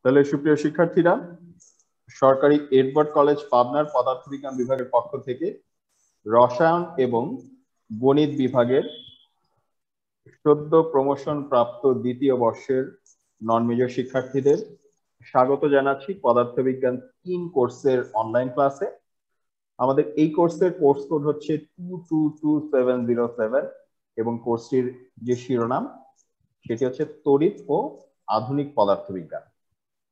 তাহলে সুপ্রিয় শিক্ষার্থীরা, সরকারি এডওয়ার্ড কলেজ পাবনার পদার্থবিজ্ঞান বিভাগের পক্ষ থেকে রসায়ন এবং গণিত বিভাগের সদ্য প্রমোশন প্রাপ্ত দ্বিতীয় বর্ষের নন মেজর শিক্ষার্থীদের স্বাগত জানাচ্ছি পদার্থবিজ্ঞান 3 কোর্সের অনলাইন ক্লাসে। আমাদের এই কোর্সের কোর্স কোড হচ্ছে 222707 এবং কোর্সটির যে শিরোনাম সেটি হচ্ছে তড়িৎ ও আধুনিক পদার্থবিজ্ঞান।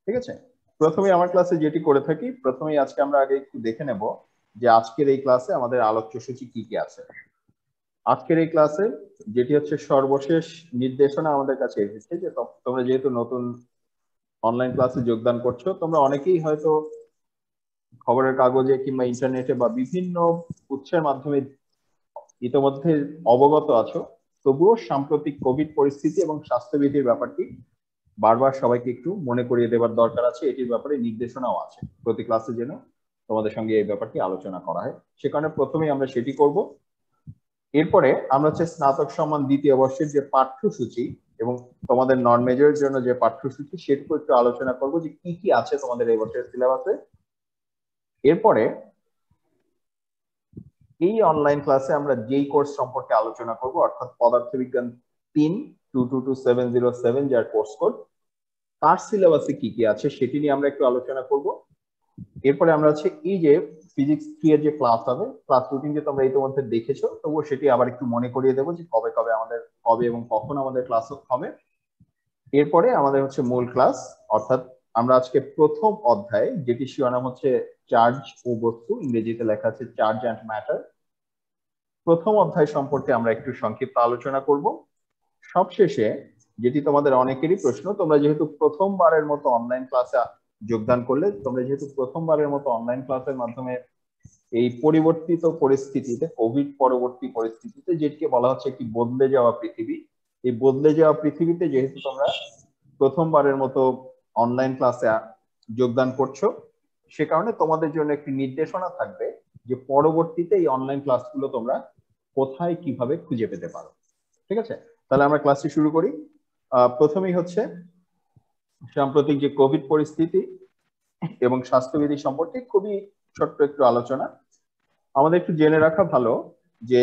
ঠিক আছে, প্রথমে আমার ক্লাসে যেটি করে থাকি, প্রথমেই আজকে আমরা আগে একটু দেখে নেব যে আজকের এই ক্লাসে আমাদের আলোচ্য সূচি কি কি আছে। আজকের এই ক্লাসে যেটি হচ্ছে সর্বশেষ নির্দেশনা আমাদের কাছে এসেছে যে তোমরা যেহেতু নতুন অনলাইন ক্লাসে যোগদান করছো, তোমরা অনেকেই হয়তো খবরের কাগজে কিংবা ইন্টারনেটে বা বিভিন্ন উৎসের মাধ্যমে ইতিমধ্যে অবগত আছো, তবুও সাম্প্রতিক কোভিড পরিস্থিতি এবং স্বাস্থ্যবিধির ব্যাপারটি বারবার সবাইকে একটু মনে করিয়ে দেওয়ার দরকার আছে। এটির ব্যাপারে নির্দেশনাও আছে প্রতি ক্লাসে যেন তোমাদের সঙ্গে এই ব্যাপারটি আলোচনা করা হয়, সে কারণে প্রথমেই আমরা সেটি করব। এরপরে আমরা হচ্ছে স্নাতক সম্মান দ্বিতীয় বর্ষের যে পাঠ্যসূচি এবং তোমাদের নন মেজরের জন্য যে পাঠ্যসূচি সেটুকু একটু আলোচনা করব যে কি কি আছে তোমাদের এই বছরের সিলেবাসে। এরপরে এই অনলাইন ক্লাসে আমরা যেই কোর্স সম্পর্কে আলোচনা করব অর্থাৎ পদার্থবিজ্ঞান 3 222707 যার কোর্স কোড, তার সিলেবাসে কি কি আছে সেটি নিয়ে আমরা একটু আলোচনা করব। এরপরে আমরা হচ্ছে এই যে ফিজিক্স 3 এর যে ক্লাস হবে, ক্লাস রুটিন যে তোমরা ইতিমধ্যে দেখেছো, তবুও সেটি আবার একটু মনে করিয়ে দেবো যে কবে এবং কখন আমাদের ক্লাস হবে। এরপরে আমাদের হচ্ছে মূল ক্লাস, অর্থাৎ আমরা আজকে প্রথম অধ্যায় যেটি শিরোনাম হচ্ছে চার্জ ও বস্তু, ইংরেজিতে লেখা আছে চার্জ অ্যান্ড ম্যাটার, প্রথম অধ্যায় সম্পর্কে আমরা একটু সংক্ষিপ্ত আলোচনা করব। সবশেষে যেটি তোমাদের অনেকেরই প্রশ্ন, তোমরা যেহেতু প্রথমবারের মতো অনলাইন ক্লাসে যোগদান করলে, তোমরা যেহেতু প্রথমবারের মতো অনলাইন ক্লাসের মাধ্যমে এই পরিবর্তিত পরিস্থিতিতে, কোভিড পরবর্তী পরিস্থিতিতে, যেটিকে বলা হচ্ছে একটি বদলে যাওয়া পৃথিবী, এই বদলে যাওয়া পৃথিবীতে যেহেতু তোমরা প্রথমবারের মতো অনলাইন ক্লাসে যোগদান করছো, সে কারণে তোমাদের জন্য একটি নির্দেশনা থাকবে যে পরবর্তীতে এই অনলাইন ক্লাসগুলো তোমরা কোথায় কিভাবে খুঁজে পেতে পারো। ঠিক আছে, তাহলে আমরা ক্লাসটি শুরু করি। প্রথমেই হচ্ছে সাম্প্রতিক যে কোভিড পরিস্থিতি এবং স্বাস্থ্যবিধি সম্পর্কে খুবই ছোট্ট একটু আলোচনা। আমাদের একটু জেনে রাখা ভালো যে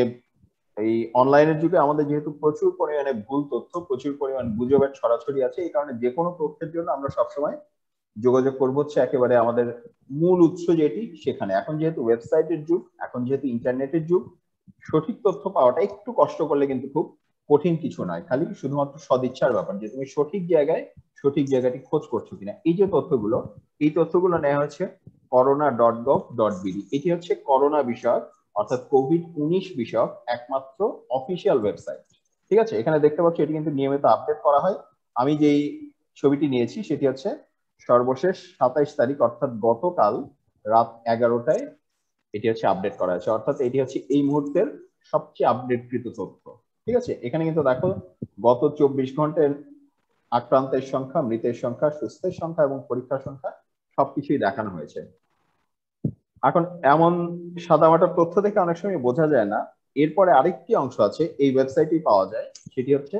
এই অনলাইনের যুগে আমাদের যেহেতু প্রচুর পরিমাণে ভুল তথ্য, প্রচুর পরিমাণ গুজবের ছড়াছড়ি আছে, এই কারণে যে কোনো তথ্যের জন্য আমরা সবসময় যোগাযোগ করবো হচ্ছে একেবারে আমাদের মূল উৎস যেটি সেখানে। এখন যেহেতু ওয়েবসাইটের যুগ, এখন যেহেতু ইন্টারনেটের যুগ, সঠিক তথ্য পাওয়াটা একটু কষ্ট করলে কিন্তু খুব কঠিন কিছু নয়, খালি শুধুমাত্র সদিচ্ছার ব্যাপার যে তুমি সঠিক জায়গাটি খোঁজ করছো কিনা। এই যে তথ্যগুলো, এই তথ্যগুলো নেওয়া হচ্ছে corona.gov.bd, এটি হচ্ছে করোনা বিষয়ক অর্থাৎ কোভিড-19 বিষয়ক একমাত্র অফিসিয়াল ওয়েবসাইট। ঠিক আছে, এখানে দেখতে পাচ্ছ এটি কিন্তু নিয়মিত আপডেট করা হয়। আমি যেই ছবিটি নিয়েছি সেটি হচ্ছে সর্বশেষ 27 তারিখ অর্থাৎ গতকাল রাত 11টায় এটি হচ্ছে আপডেট করা হয়েছে, অর্থাৎ এটি হচ্ছে এই মুহূর্তের সবচেয়ে আপডেটকৃত তথ্য। ঠিক আছে, এখানে কিন্তু দেখো গত 24 ঘন্টার আক্রান্তের সংখ্যা, মৃতের সংখ্যা, সুস্থের সংখ্যা এবং পরীক্ষার সংখ্যা সবকিছুই দেখানো হয়েছে। এখন এমন সাদামাটা তথ্য দেখে অনেক সময় বোঝা যায় না, এরপরে আরেকটি অংশ আছে এই ওয়েবসাইটেই পাওয়া যায়, সেটি হচ্ছে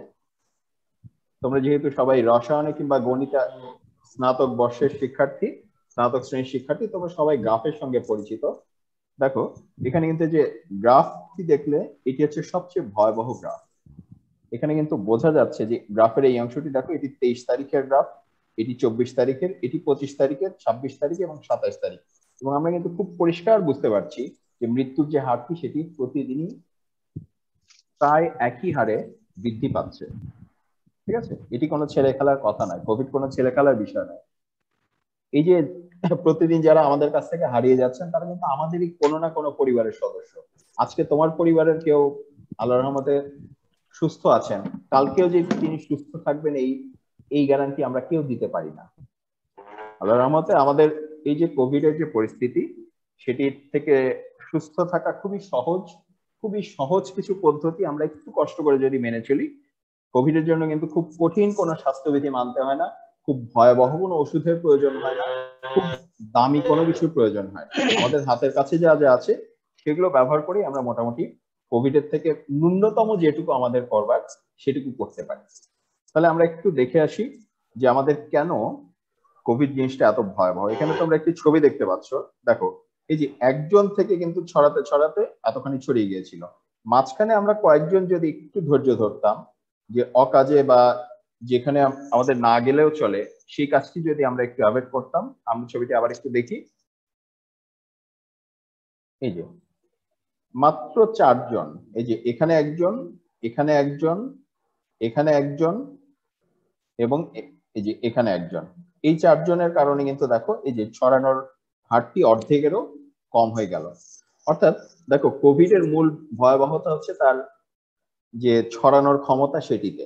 তোমরা যেহেতু সবাই রসায়নে কিংবা গণিতে স্নাতক বর্ষের শিক্ষার্থী, স্নাতক শ্রেণীর শিক্ষার্থী, তোমরা সবাই গ্রাফের সঙ্গে পরিচিত। দেখো এখানে কিন্তু যে গ্রাফটি দেখলে এটি হচ্ছে সবচেয়ে ভয়াবহ গ্রাফ। এখানে কিন্তু বোঝা যাচ্ছে যে গ্রাফের এই অংশটি দেখো, এটি 23 তারিখের গ্রাফ, এটি 24 তারিখের, এটি 25 তারিখের, 26 তারিখ এবং 27 তারিখ, এবং আমরা কিন্তু খুব পরিষ্কার বুঝতে পারছি যে মৃত্যুর যে হারটি সেটি প্রতিদিনই প্রায় একই হারে বৃদ্ধি পাচ্ছে। ঠিক আছে, এটি কোনো ছেলে খেলার কথা নয়, কোভিড কোনো ছেলে খেলার বিষয় নয়। এই যে প্রতিদিন যারা আমাদের কাছ থেকে হারিয়ে যাচ্ছেন তারা কিন্তু আমাদেরই কোনো না কোনো পরিবারের সদস্য। আজকে তোমার পরিবারের কেউ আল্লাহর রহমতে সুস্থ আছেন, কালকেও যে তিনি সুস্থ থাকবেন এই এই গ্যারান্টি আমরা কেউ দিতে পারি না। আল্লাহর রহমতে আমাদের এই যে কোভিড এর যে পরিস্থিতি, সেটি থেকে সুস্থ থাকা খুবই সহজ কিছু পদ্ধতি আমরা একটু কষ্ট করে যদি মেনে চলি, কোভিড এর জন্য কিন্তু খুব কঠিন কোনো স্বাস্থ্যবিধি মানতে হয় না, খুব ভয়াবহ কোনো ওষুধের প্রয়োজন হয় না, খুব দামি কোনো কিছুর প্রয়োজন হয়। আমাদের হাতের কাছে যা যা আছে সেগুলো ব্যবহার করে আমরা মোটামুটি কোভিড এর থেকে ন্যূনতম যেটুকু আমাদের করবার সেটুকু করতে পারি। তাহলে আমরা একটু দেখে আসি যে আমাদের কেন কোভিড জিনিসটা এত ভয়াবহ। এখানে তোমরা একটি ছবি দেখতে পাচ্ছ, দেখো এই যে একজন থেকে কিন্তু ছড়াতে ছড়াতে এতখানি ছড়িয়ে গিয়েছিল। মাঝখানে আমরা কয়েকজন যদি একটু ধৈর্য ধরতাম, যে অকাজে বা যেখানে আমাদের না গেলেও চলে সেই কাজটি যদি আমরা একটু অ্যাভয়েড করতাম। আমরা ছবিটি আবার একটু দেখি, এই যে মাত্র 4 জন, এই যে এখানে একজন, এখানে একজন, এখানে একজন এবং এই যে এখানে একজন, এই 4 জনের কারণে কিন্তু দেখো এই যে ছড়ানোর হারটি অর্ধেকেরও কম হয়ে গেল। অর্থাৎ দেখো কোভিড এর মূল ভয়াবহতা হচ্ছে তার যে ছড়ানোর ক্ষমতা সেটিতে,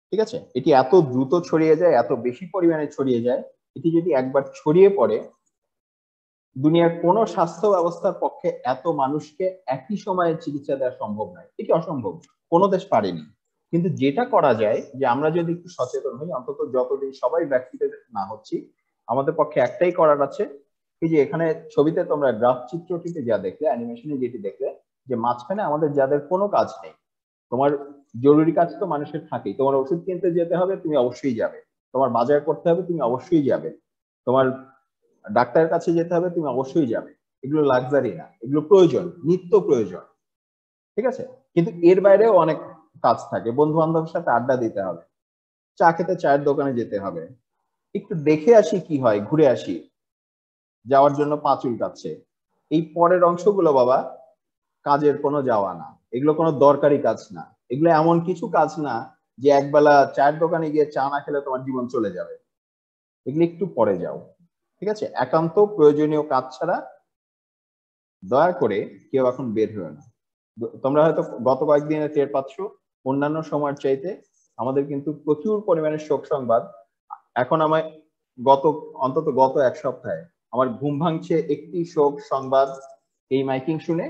ঠিক আছে। এটি এত দ্রুত ছড়িয়ে যায়, এত বেশি পরিমাণে ছড়িয়ে যায়, এটি যদি একবার ছড়িয়ে পড়ে দুনিয়ার কোনো স্বাস্থ্য ব্যবস্থার পক্ষে এত মানুষকে একই সময়ে চিকিৎসা দেওয়া সম্ভব নয়, এটি অসম্ভব, কোনো দেশ পারেনি। কিন্তু যেটা করা যায় যে আমরা যদি একটু সচেতন হই, অন্তত যতদিন সবাই ভ্যাকসিনেটেড না হচ্ছি, আমাদের পক্ষে একটাই করার আছে। এই যে এখানে ছবিতে তোমরা গ্রাফ চিত্রটিতে যা দেখলে, অ্যানিমেশনে যেটি দেখলে, যে মাঝখানে আমাদের যাদের কোনো কাজ নেই, তোমার জরুরি কাজ তো মানুষের থাকেই, তোমার ওষুধ কিনতে যেতে হবে তুমি অবশ্যই যাবে, তোমার বাজার করতে হবে তুমি অবশ্যই যাবে, তোমার ডাক্তারের কাছে যেতে হবে তুমি অবশ্যই যাবে। এগুলো লাক্সারি না, এগুলো প্রয়োজন, নিত্য প্রয়োজন, ঠিক আছে। কিন্তু এর বাইরেও অনেক কাজ থাকে, বন্ধু বান্ধবের সাথে আড্ডা দিতে হবে, চা খেতে চায়ের দোকানে যেতে হবে, একটু দেখে আসি কি হয়, ঘুরে আসি, যাওয়ার জন্য পা চুলকাচ্ছে। এই পরের অংশগুলো বাবা কাজের কোনো যাওয়া না, এগুলো কোনো দরকারি কাজ না, এগুলো এমন কিছু কাজ না যে একবেলা চায়ের দোকানে গিয়ে চা না খেলে তোমার জীবন চলে যাবে। এগুলো একটু পরে যাও, ঠিক আছে। একান্ত প্রয়োজনীয় কাজ ছাড়া দয়া করে কেউ এখন বের হয়ে না। তোমরা হয়তো গত কয়েকদিনে টের পাচ্ছ, অন্যান্য সময়ের চাইতে আমাদের কিন্তু প্রচুর পরিমাণে শোক সংবাদ। এখন আমায় অন্তত গত এক সপ্তাহে আমার ঘুম ভাঙছে একটি শোক সংবাদ এই মাইকিং শুনে,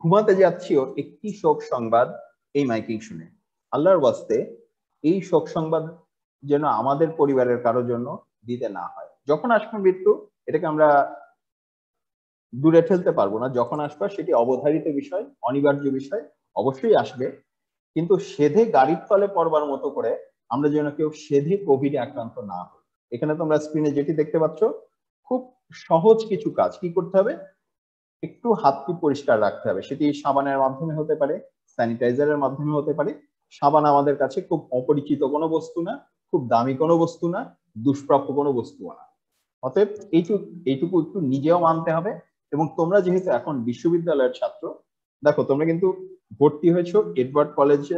ঘুমাতে যাচ্ছিও একটি শোক সংবাদ এই মাইকিং শুনে। আল্লাহর ওয়াস্তে এই শোক সংবাদ যেন আমাদের পরিবারের কারোর জন্য দিতে না হয়। যখন আসবে মৃত্যু, এটাকে আমরা দূরে ঠেলতে পারবো না, যখন আসবে সেটি অবধারিত বিষয়, অনিবার্য বিষয়, অবশ্যই আসবে। কিন্তু সেধে গাড়ির তলে পড়বার মতো করে আমরা যেন কেউ সেধে কোভিডে আক্রান্ত না হই। এখানে তোমরা স্ক্রিনে যেটি দেখতে পাচ্ছ, খুব সহজ কিছু কাজ কি করতে হবে, একটু হাতটি পরিষ্কার রাখতে হবে, সেটি সাবানের মাধ্যমে হতে পারে, স্যানিটাইজারের মাধ্যমে হতে পারে। সাবান আমাদের কাছে খুব অপরিচিত কোনো বস্তু না, খুব দামি কোনো বস্তু না, দুষ্প্রাপ্য কোনো বস্তু না। অতএব এইটুকু একটু নিজেও মানতে হবে। এবং তোমরা যেহেতু এখন বিশ্ববিদ্যালয়ের ছাত্র, দেখো তোমরা কিন্তু ভর্তি হয়েছো এডওয়ার্ড কলেজে,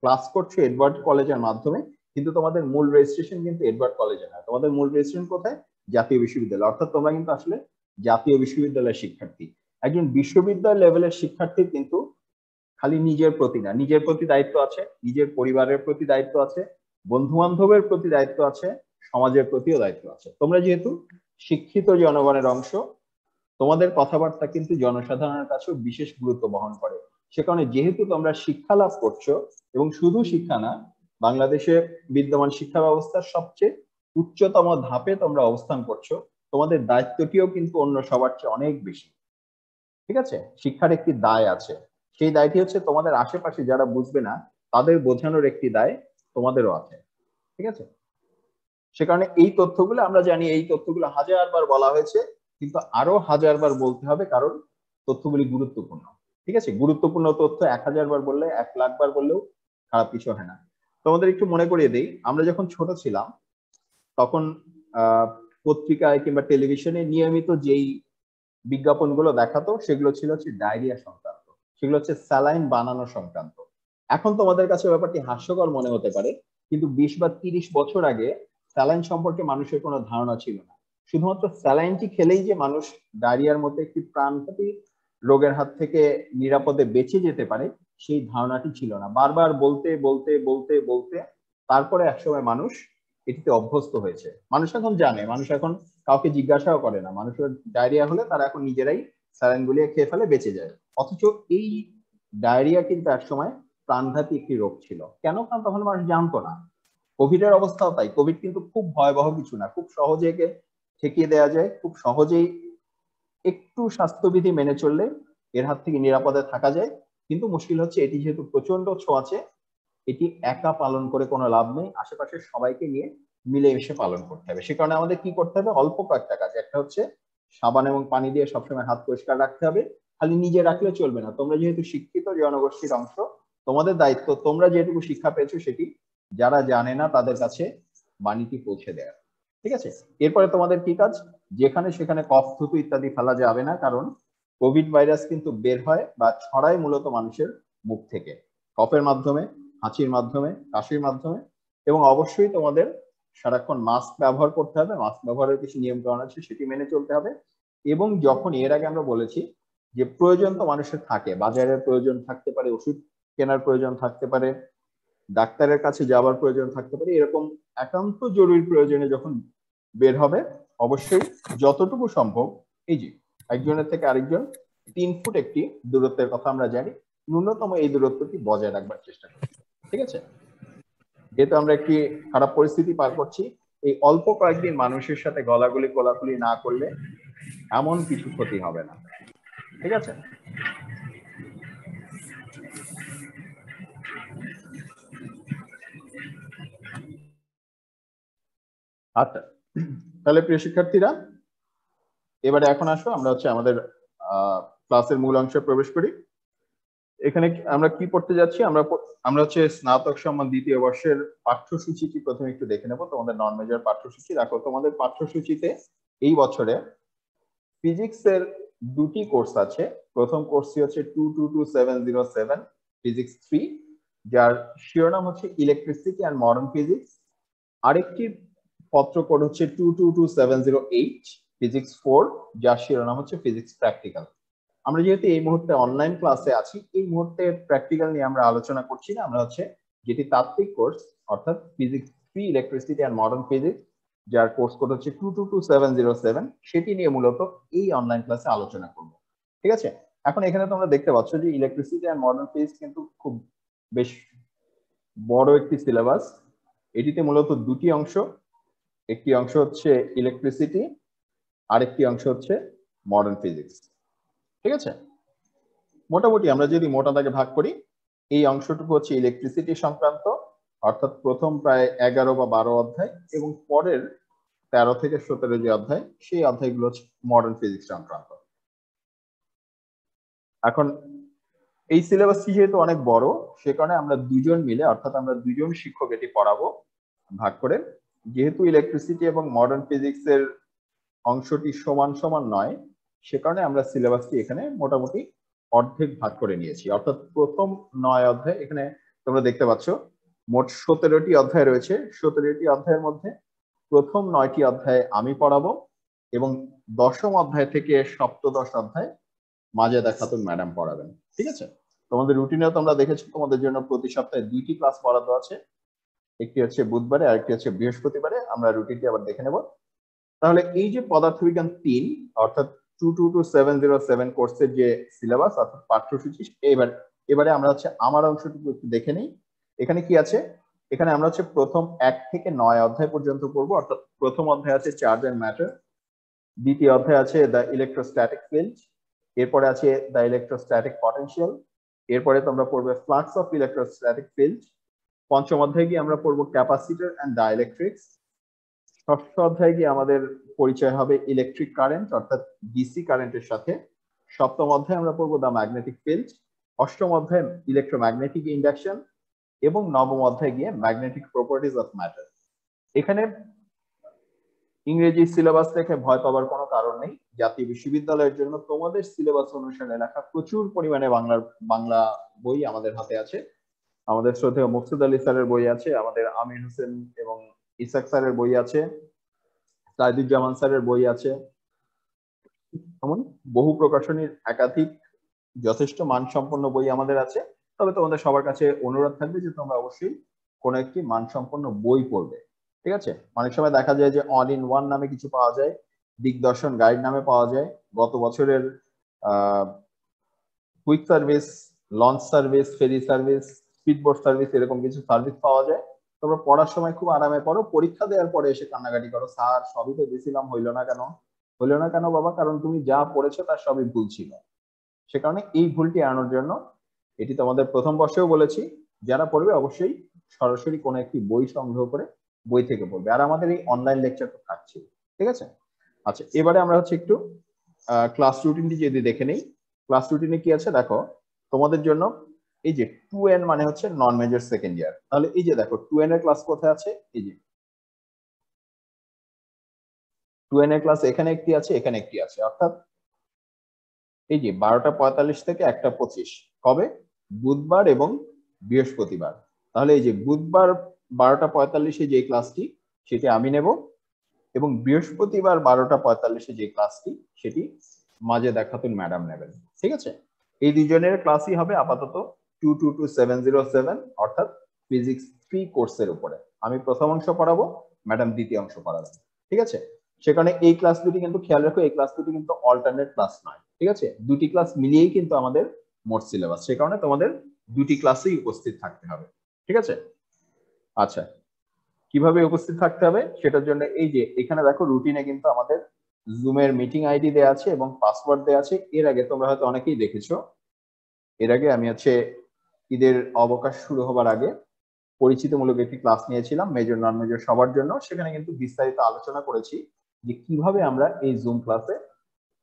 ক্লাস করছো এডওয়ার্ড কলেজের মাধ্যমে, কিন্তু তোমাদের মূল রেজিস্ট্রেশন কিন্তু এডওয়ার্ড কলেজে না, তোমাদের মূল রেজিস্ট্রেশন কোথায়, জাতীয় বিশ্ববিদ্যালয়। অর্থাৎ তোমরা কিন্তু আসলে জাতীয় বিশ্ববিদ্যালয়ের শিক্ষার্থী। একজন বিশ্ববিদ্যালয় লেভেলের শিক্ষার্থী কিন্তু খালি নিজের প্রতি না, নিজের প্রতি দায়িত্ব আছে, নিজের পরিবারের প্রতি দায়িত্ব আছে, বন্ধু বান্ধবের প্রতি দায়িত্ব আছে, সমাজের প্রতিও দায়িত্ব আছে। তোমরা যেহেতু শিক্ষিত জনগণের অংশ, তোমাদের কথাবার্তা কিন্তু জনসাধারণের কাছেও বিশেষ গুরুত্ব বহন করে। সে কারণে যেহেতু তোমরা শিক্ষা লাভ করছো, এবং শুধু শিক্ষা না, বাংলাদেশে বিদ্যমান শিক্ষা ব্যবস্থার সবচেয়ে উচ্চতম ধাপে তোমরা অবস্থান করছো, তোমাদের দায়িত্বটিও কিন্তু অন্য সবার চেয়ে অনেক বেশি, ঠিক আছে। শিক্ষার একটি দায় আছে, সেই দায়টি হচ্ছে তোমাদের আশেপাশে যারা বুঝবে না তাদের বোঝানোর একটি দায় তোমাদেরও আছে, ঠিক আছে। সে কারণে এই তথ্যগুলো আমরা জানি, এই তথ্যগুলো হাজারবার বলা হয়েছে, কিন্তু আরো হাজারবার বলতে হবে, কারণ তথ্যগুলি গুরুত্বপূর্ণ, ঠিক আছে। গুরুত্বপূর্ণ তথ্য 1000 বার বললে, 1,00,000 বার বললেও খারাপ কিছু হয় না। তোমাদের একটু মনে করিয়ে দেই, আমরা যখন ছোট ছিলাম তখন পত্রিকায় কিংবা টেলিভিশনে নিয়মিত যেই বিজ্ঞাপনগুলো দেখাতো সেগুলো ছিল হচ্ছে ডায়রিয়া সংক্রান্ত, সেগুলো হচ্ছে স্যালাইন বানানো সংক্রান্ত। এখন তোমাদের কাছে ব্যাপারটি হাস্যকর মনে হতে পারে, কিন্তু 20 বা 30 বছর আগে স্যালাইন সম্পর্কে মানুষের কোনো ধারণা ছিল না। শুধুমাত্র স্যালাইনটি খেলেই যে মানুষ ডায়রিয়ার মতো একটি প্রাণঘাতী রোগের হাত থেকে নিরাপদে বেঁচে যেতে পারে সেই ধারণাটি ছিল না। বারবার বলতে বলতে বলতে বলতে তারপরে একসময় মানুষ এটিতে অভ্যস্ত হয়েছে। মানুষ এখন জানে, মানুষ এখন কাউকে জিজ্ঞাসাও করে না, মানুষের ডায়রিয়া হলে তারা এখন নিজেরাই স্যালাইন গুলিয়ে খেয়ে ফেলে, বেঁচে যায়। অথচ এই ডায়রিয়া কিন্তু একসময় প্রাণঘাতী একটি রোগ ছিল। কেন? কারণ তখন মানুষ জানতো না। কোভিড এর অবস্থাও তাই। কোভিড কিন্তু খুব ভয়াবহ কিছু না, খুব সহজে একে ঠেকিয়ে দেওয়া যায়, খুব সহজেই একটু স্বাস্থ্যবিধি মেনে চললে এর হাত থেকে নিরাপদে থাকা যায়। কিন্তু মুশকিল হচ্ছে এটি যেহেতু প্রচন্ড ছোঁয়াচে, এটি একা পালন করে কোনো লাভ নেই, আশেপাশের সবাইকে নিয়ে মিলেমিশে পালন করতে হবে। সে কারণে আমাদের কি করতে হবে, অল্প কয়েকটা কাজ। একটা হচ্ছে সাবান এবং পানি দিয়ে সবসময় হাত পরিষ্কার রাখতে হবে। খালি নিজে রাখলে চলবে না, তোমরা যেহেতু শিক্ষিত জনগোষ্ঠীর অংশ, তোমাদের দায়িত্ব তোমরা যেটুকু শিক্ষা পেয়েছো সেটি যারা জানে না তাদের কাছে বাণীটি পৌঁছে দেওয়া। ঠিক আছে, এরপরে তোমাদের কি কাজ, যেখানে সেখানে কফ থুতু ইত্যাদি ফেলা যাবে না, কারণ কোভিড ভাইরাস কিন্তু বের হয় বা ছড়ায় মূলত মানুষের মুখ থেকে, কফের মাধ্যমে, হাঁচির মাধ্যমে, কাশির মাধ্যমে। এবং অবশ্যই তোমাদের সারাক্ষণ মাস্ক ব্যবহার করতে হবে, মাস্ক ব্যবহারের কিছু নিয়ম কানুন আছে সেটি মেনে চলতে হবে। এবং যখন এর আগে আমরা বলেছি যে প্রয়োজন তো মানুষের থাকে, বাজারের প্রয়োজন থাকতে পারে, ওষুধ কেনার প্রয়োজন থাকতে পারে, ডাক্তারের কাছে যাওয়ার প্রয়োজন থাকতে পারে, এরকম একান্ত জরুরি প্রয়োজনে যখন বের হবে অবশ্যই যতটুকু সম্ভব, এই যে একজনের থেকে আরেকজন 3 ফুট একটি দূরত্বের কথা আমরা জানি, ন্যূনতম এই দূরত্বটি বজায় রাখবার চেষ্টা করি। ঠিক আছে, যেহেতু আমরা একটি খারাপ পরিস্থিতি পার করছি, এই অল্প কয়েকদিন মানুষের সাথে গলাগুলি কোলাকুলি না করলে এমন কিছু ক্ষতি হবে না। ঠিক আছে, আচ্ছা তাহলে প্রিয় শিক্ষার্থীরা, এবারে এখন আসো আমরা হচ্ছে আমাদের ক্লাসের মূল অংশে প্রবেশ করি। এখানে আমরা কি পড়তে যাচ্ছি, আমরা হচ্ছে স্নাতক সম্মান দ্বিতীয় বর্ষের পাঠ্যসূচিটি প্রথমে একটু দেখে নেবো। তোমাদের নন মেজর পাঠ্যসূচি দেখো, তোমাদের পাঠ্যসূচিতে এই বছরে ফিজিক্সের 2টি কোর্স আছে। প্রথম কোর্সটি হচ্ছে 222707 ফিজিক্স 3, যার শিরোনাম হচ্ছে ইলেকট্রিসিটি অ্যান্ড মডার্ন ফিজিক্স। আরেকটি পত্র কোড হচ্ছে 222708 ফিজিক্স 4, যার শিরোনাম হচ্ছে ফিজিক্স প্র্যাকটিক্যাল। আমরা যেহেতু এই মুহূর্তে অনলাইন ক্লাসে আছি, এই মুহূর্তে প্র্যাকটিক্যাল নিয়ে আমরা আলোচনা করছি না, আমরা হচ্ছে যেটি তাত্ত্বিক কোর্স অর্থাৎ physics 3 electricity and modern physics, যার কোর্স কোড হচ্ছে 222707, সেটি নিয়ে মূলত এই অনলাইন ক্লাসে আলোচনা করব। ঠিক আছে, এখন এখানে তোমরা দেখতে পাচ্ছ যে ইলেকট্রিসিটি অ্যান্ড মডার্ন ফিজিক্স কিন্তু খুব বেশ বড় একটি সিলেবাস। এটিতে মূলত 2টি অংশ, একটি অংশ হচ্ছে ইলেকট্রিসিটি, আরেকটি অংশ হচ্ছে মডার্ন ফিজিক্স। ঠিক আছে, মোটামুটি আমরা যদি মোটা দাগে ভাগ করি, এই অংশটুকু হচ্ছে ইলেকট্রিসিটি সংক্রান্ত, অর্থাৎ প্রথম প্রায় 11 বা 12 অধ্যায়, এবং পরের 13 থেকে 17 যে অধ্যায়, সেই অধ্যায়গুলো হচ্ছে মডার্ন ফিজিক্স সংক্রান্ত। এখন এই সিলেবাসটি যেহেতু অনেক বড়, সে কারণে আমরা দুজন মিলে, অর্থাৎ আমরা দুজন শিক্ষক এটি পড়াবো ভাগ করে। যেহেতু ইলেকট্রিসিটি এবং মডার্ন ফিজিক্সের অংশটি সমান সমান নয়, সে কারণে আমরা সিলেবাসটি এখানে মোটামুটি অর্ধেক ভাগ করে নিয়েছি। অর্থাৎ প্রথম 9 অধ্যায়, এখানে তোমরা দেখতে পাচ্ছ মোট 17টি অধ্যায় রয়েছে। 17টি অধ্যায়ের মধ্যে প্রথম 9টি অধ্যায় আমি পড়াবো, এবং 10ম অধ্যায় থেকে সপ্তদশ অধ্যায় মাজেদা খাতুন ম্যাডাম পড়াবেন। ঠিক আছে, তোমাদের রুটিনেও তোমরা দেখেছো তোমাদের জন্য প্রতি সপ্তাহে 2টি ক্লাস বরাদ্দ আছে, একটি হচ্ছে বুধবারে, আরেকটি হচ্ছে বৃহস্পতিবারে। আমরা রুটিনটি আবার দেখে নেব। তাহলে এই যে পদার্থবিজ্ঞান 3 অর্থাৎ 222707 কোর্সের যে সিলেবাস অর্থাৎ পাঠ্যসূচি, এবারে আমরা হচ্ছে আমার অংশটুকু একটু দেখে নিই। এখানে কি আছে, এখানে আমরা হচ্ছে প্রথম 1 থেকে 9 অধ্যায় পর্যন্ত পড়বো। অর্থাৎ প্রথম অধ্যায় আছে চার্জ এন্ড ম্যাটার, দ্বিতীয় অধ্যায় আছে দ্য ইলেকট্রোস্ট্যাটিক ফিল্ড, এরপরে আছে দ্য ইলেকট্রোস্ট্যাটিক পটেনশিয়াল, এরপরে তোমরা পড়বে ফ্লাক্স অফ ইলেকট্রোস্ট্যাটিক ফিল্ড। পঞ্চম অধ্যায়ে গিয়ে আমরা পড়বো ক্যাপাসিটর এন্ড ডাইইলেকট্রিক্স। ষষ্ঠ অধ্যায়ে গিয়ে আমাদের পরিচয় হবে ইলেকট্রিক কারেন্ট অর্থাৎ ডিসি কারেন্টের সাথে। সপ্তম অধ্যায়ে আমরা পড়বো দ্য ম্যাগনেটিক ফিল্ড। অষ্টম অধ্যায়ে ইলেকট্রোম্যাগনেটিক ইন্ডাকশন, এবং নবম অধ্যায়ে গিয়ে ম্যাগনেটিক প্রপার্টিজ অফ ম্যাটার। এখানে ইংরেজি সিলেবাস দেখে ভয় পাওয়ার কোনো কারণ নেই। জাতীয় বিশ্ববিদ্যালয়ের জন্য তোমাদের সিলেবাস অনুসারে লেখা প্রচুর পরিমাণে বাংলা বই আমাদের হাতে আছে। আমাদের শ্রদ্ধেয় মুকসুদ আলী স্যারের বই আছে, আমাদের আমির হোসেন এবং ইসাক স্যারের বই আছে, সাইদুজ্জামান স্যারের বই আছে, এমন বহু প্রকাশনীর একাধিক যথেষ্ট মানসম্পন্ন বই আমাদের আছে। তবে তোমাদের সবার কাছে অনুরোধ থাকবে যে তোমরা অবশ্যই কোনো একটি মানসম্পন্ন বই পড়বে। ঠিক আছে, অনেক সময় দেখা যায় যে অল ইন ওয়ান নামে কিছু পাওয়া যায়, দিগদর্শন গাইড নামে পাওয়া যায়, গত বছরের quick service, launch service, ferry service, speedboat service, এরকম কিছু সার্ভিস পাওয়া যায়। তোমরা পড়ার সময় খুব আরামে পড়ো, পরীক্ষা দেওয়ার পরে এসে কান্নাকাটি করো, স্যার সবই তো দিয়েছিলাম, হইলো না কেন? হইলো না কেন বাবা? কারণ তুমি যা পড়েছো তার সবই ভুল ছিল। সে কারণে এই ভুলটি এড়ানোর জন্য, এটি তোমাদের প্রথম বর্ষেও বলেছি, যারা পড়বে অবশ্যই সরাসরি কোনো একটি বই সংগ্রহ করে বই থেকে পড়বে, আর আমাদের এই অনলাইন লেকচার তো থাকছে। ঠিক আছে, আচ্ছা এবারে আমরা হচ্ছে একটু ক্লাস রুটিনটি যদি দেখে নেই। ক্লাস রুটিনে কি আছে দেখো, তোমাদের জন্য এই যে 2N মানে হচ্ছে নন মেজর সেকেন্ড ইয়ার, তাহলে এই যে দেখো 2N এর ক্লাস কোথায় আছে, এই যে 2N এর ক্লাস এখানে একটি আছে, এখানে একটি আছে, অর্থাৎ এই যে 12টা 45 থেকে 1টা 25, কবে, বুধবার এবং বৃহস্পতিবার। তাহলে এই যে বুধবার 12টা 45-এ যে ক্লাসটি সেটি আমি নেব, এবং বৃহস্পতিবার 12টা 45-এ যে ক্লাসটি সেটি মাজেদা খাতুন ম্যাডাম নেবেন। ঠিক আছে, এই দুজনের ক্লাসই হবে আপাতত 222707, অর্থাৎ ফিজিক্স 3 কোর্সের উপরে। আমি প্রথম অংশ পড়াবো, ম্যাডাম দ্বিতীয় অংশ পড়াবেন। ঠিক আছে, সেখানে এই ক্লাস দুটি কিন্তু খেয়াল রাখো, এই ক্লাস দুটি কিন্তু অল্টারনেট ক্লাস নয়। ঠিক আছে, দুটি ক্লাস মিলিয়েই কিন্তু আমাদের মোট সিলেবাস, সে কারণে তোমাদের দুটি ক্লাসেই উপস্থিত থাকতে হবে। ঠিক আছে, আচ্ছা কিভাবে উপস্থিত থাকতে হবে সেটার জন্য এই যে এখানে দেখো রুটিনে কিন্তু আমাদের জুমের মিটিং আইডি দেওয়া আছে এবং পাসওয়ার্ড দেওয়া আছে। এর আগে তোমরা হয়তো অনেকেই দেখেছো, এর আগে আমি হচ্ছে ঈদের অবকাশ শুরু হবার আগে পরিচিতিমূলক একটি ক্লাস নিয়েছিলাম মেজর নন মেজর সবার জন্য। সেখানে কিন্তু বিস্তারিত আলোচনা করেছি যে কিভাবে আমরা এই জুম ক্লাসে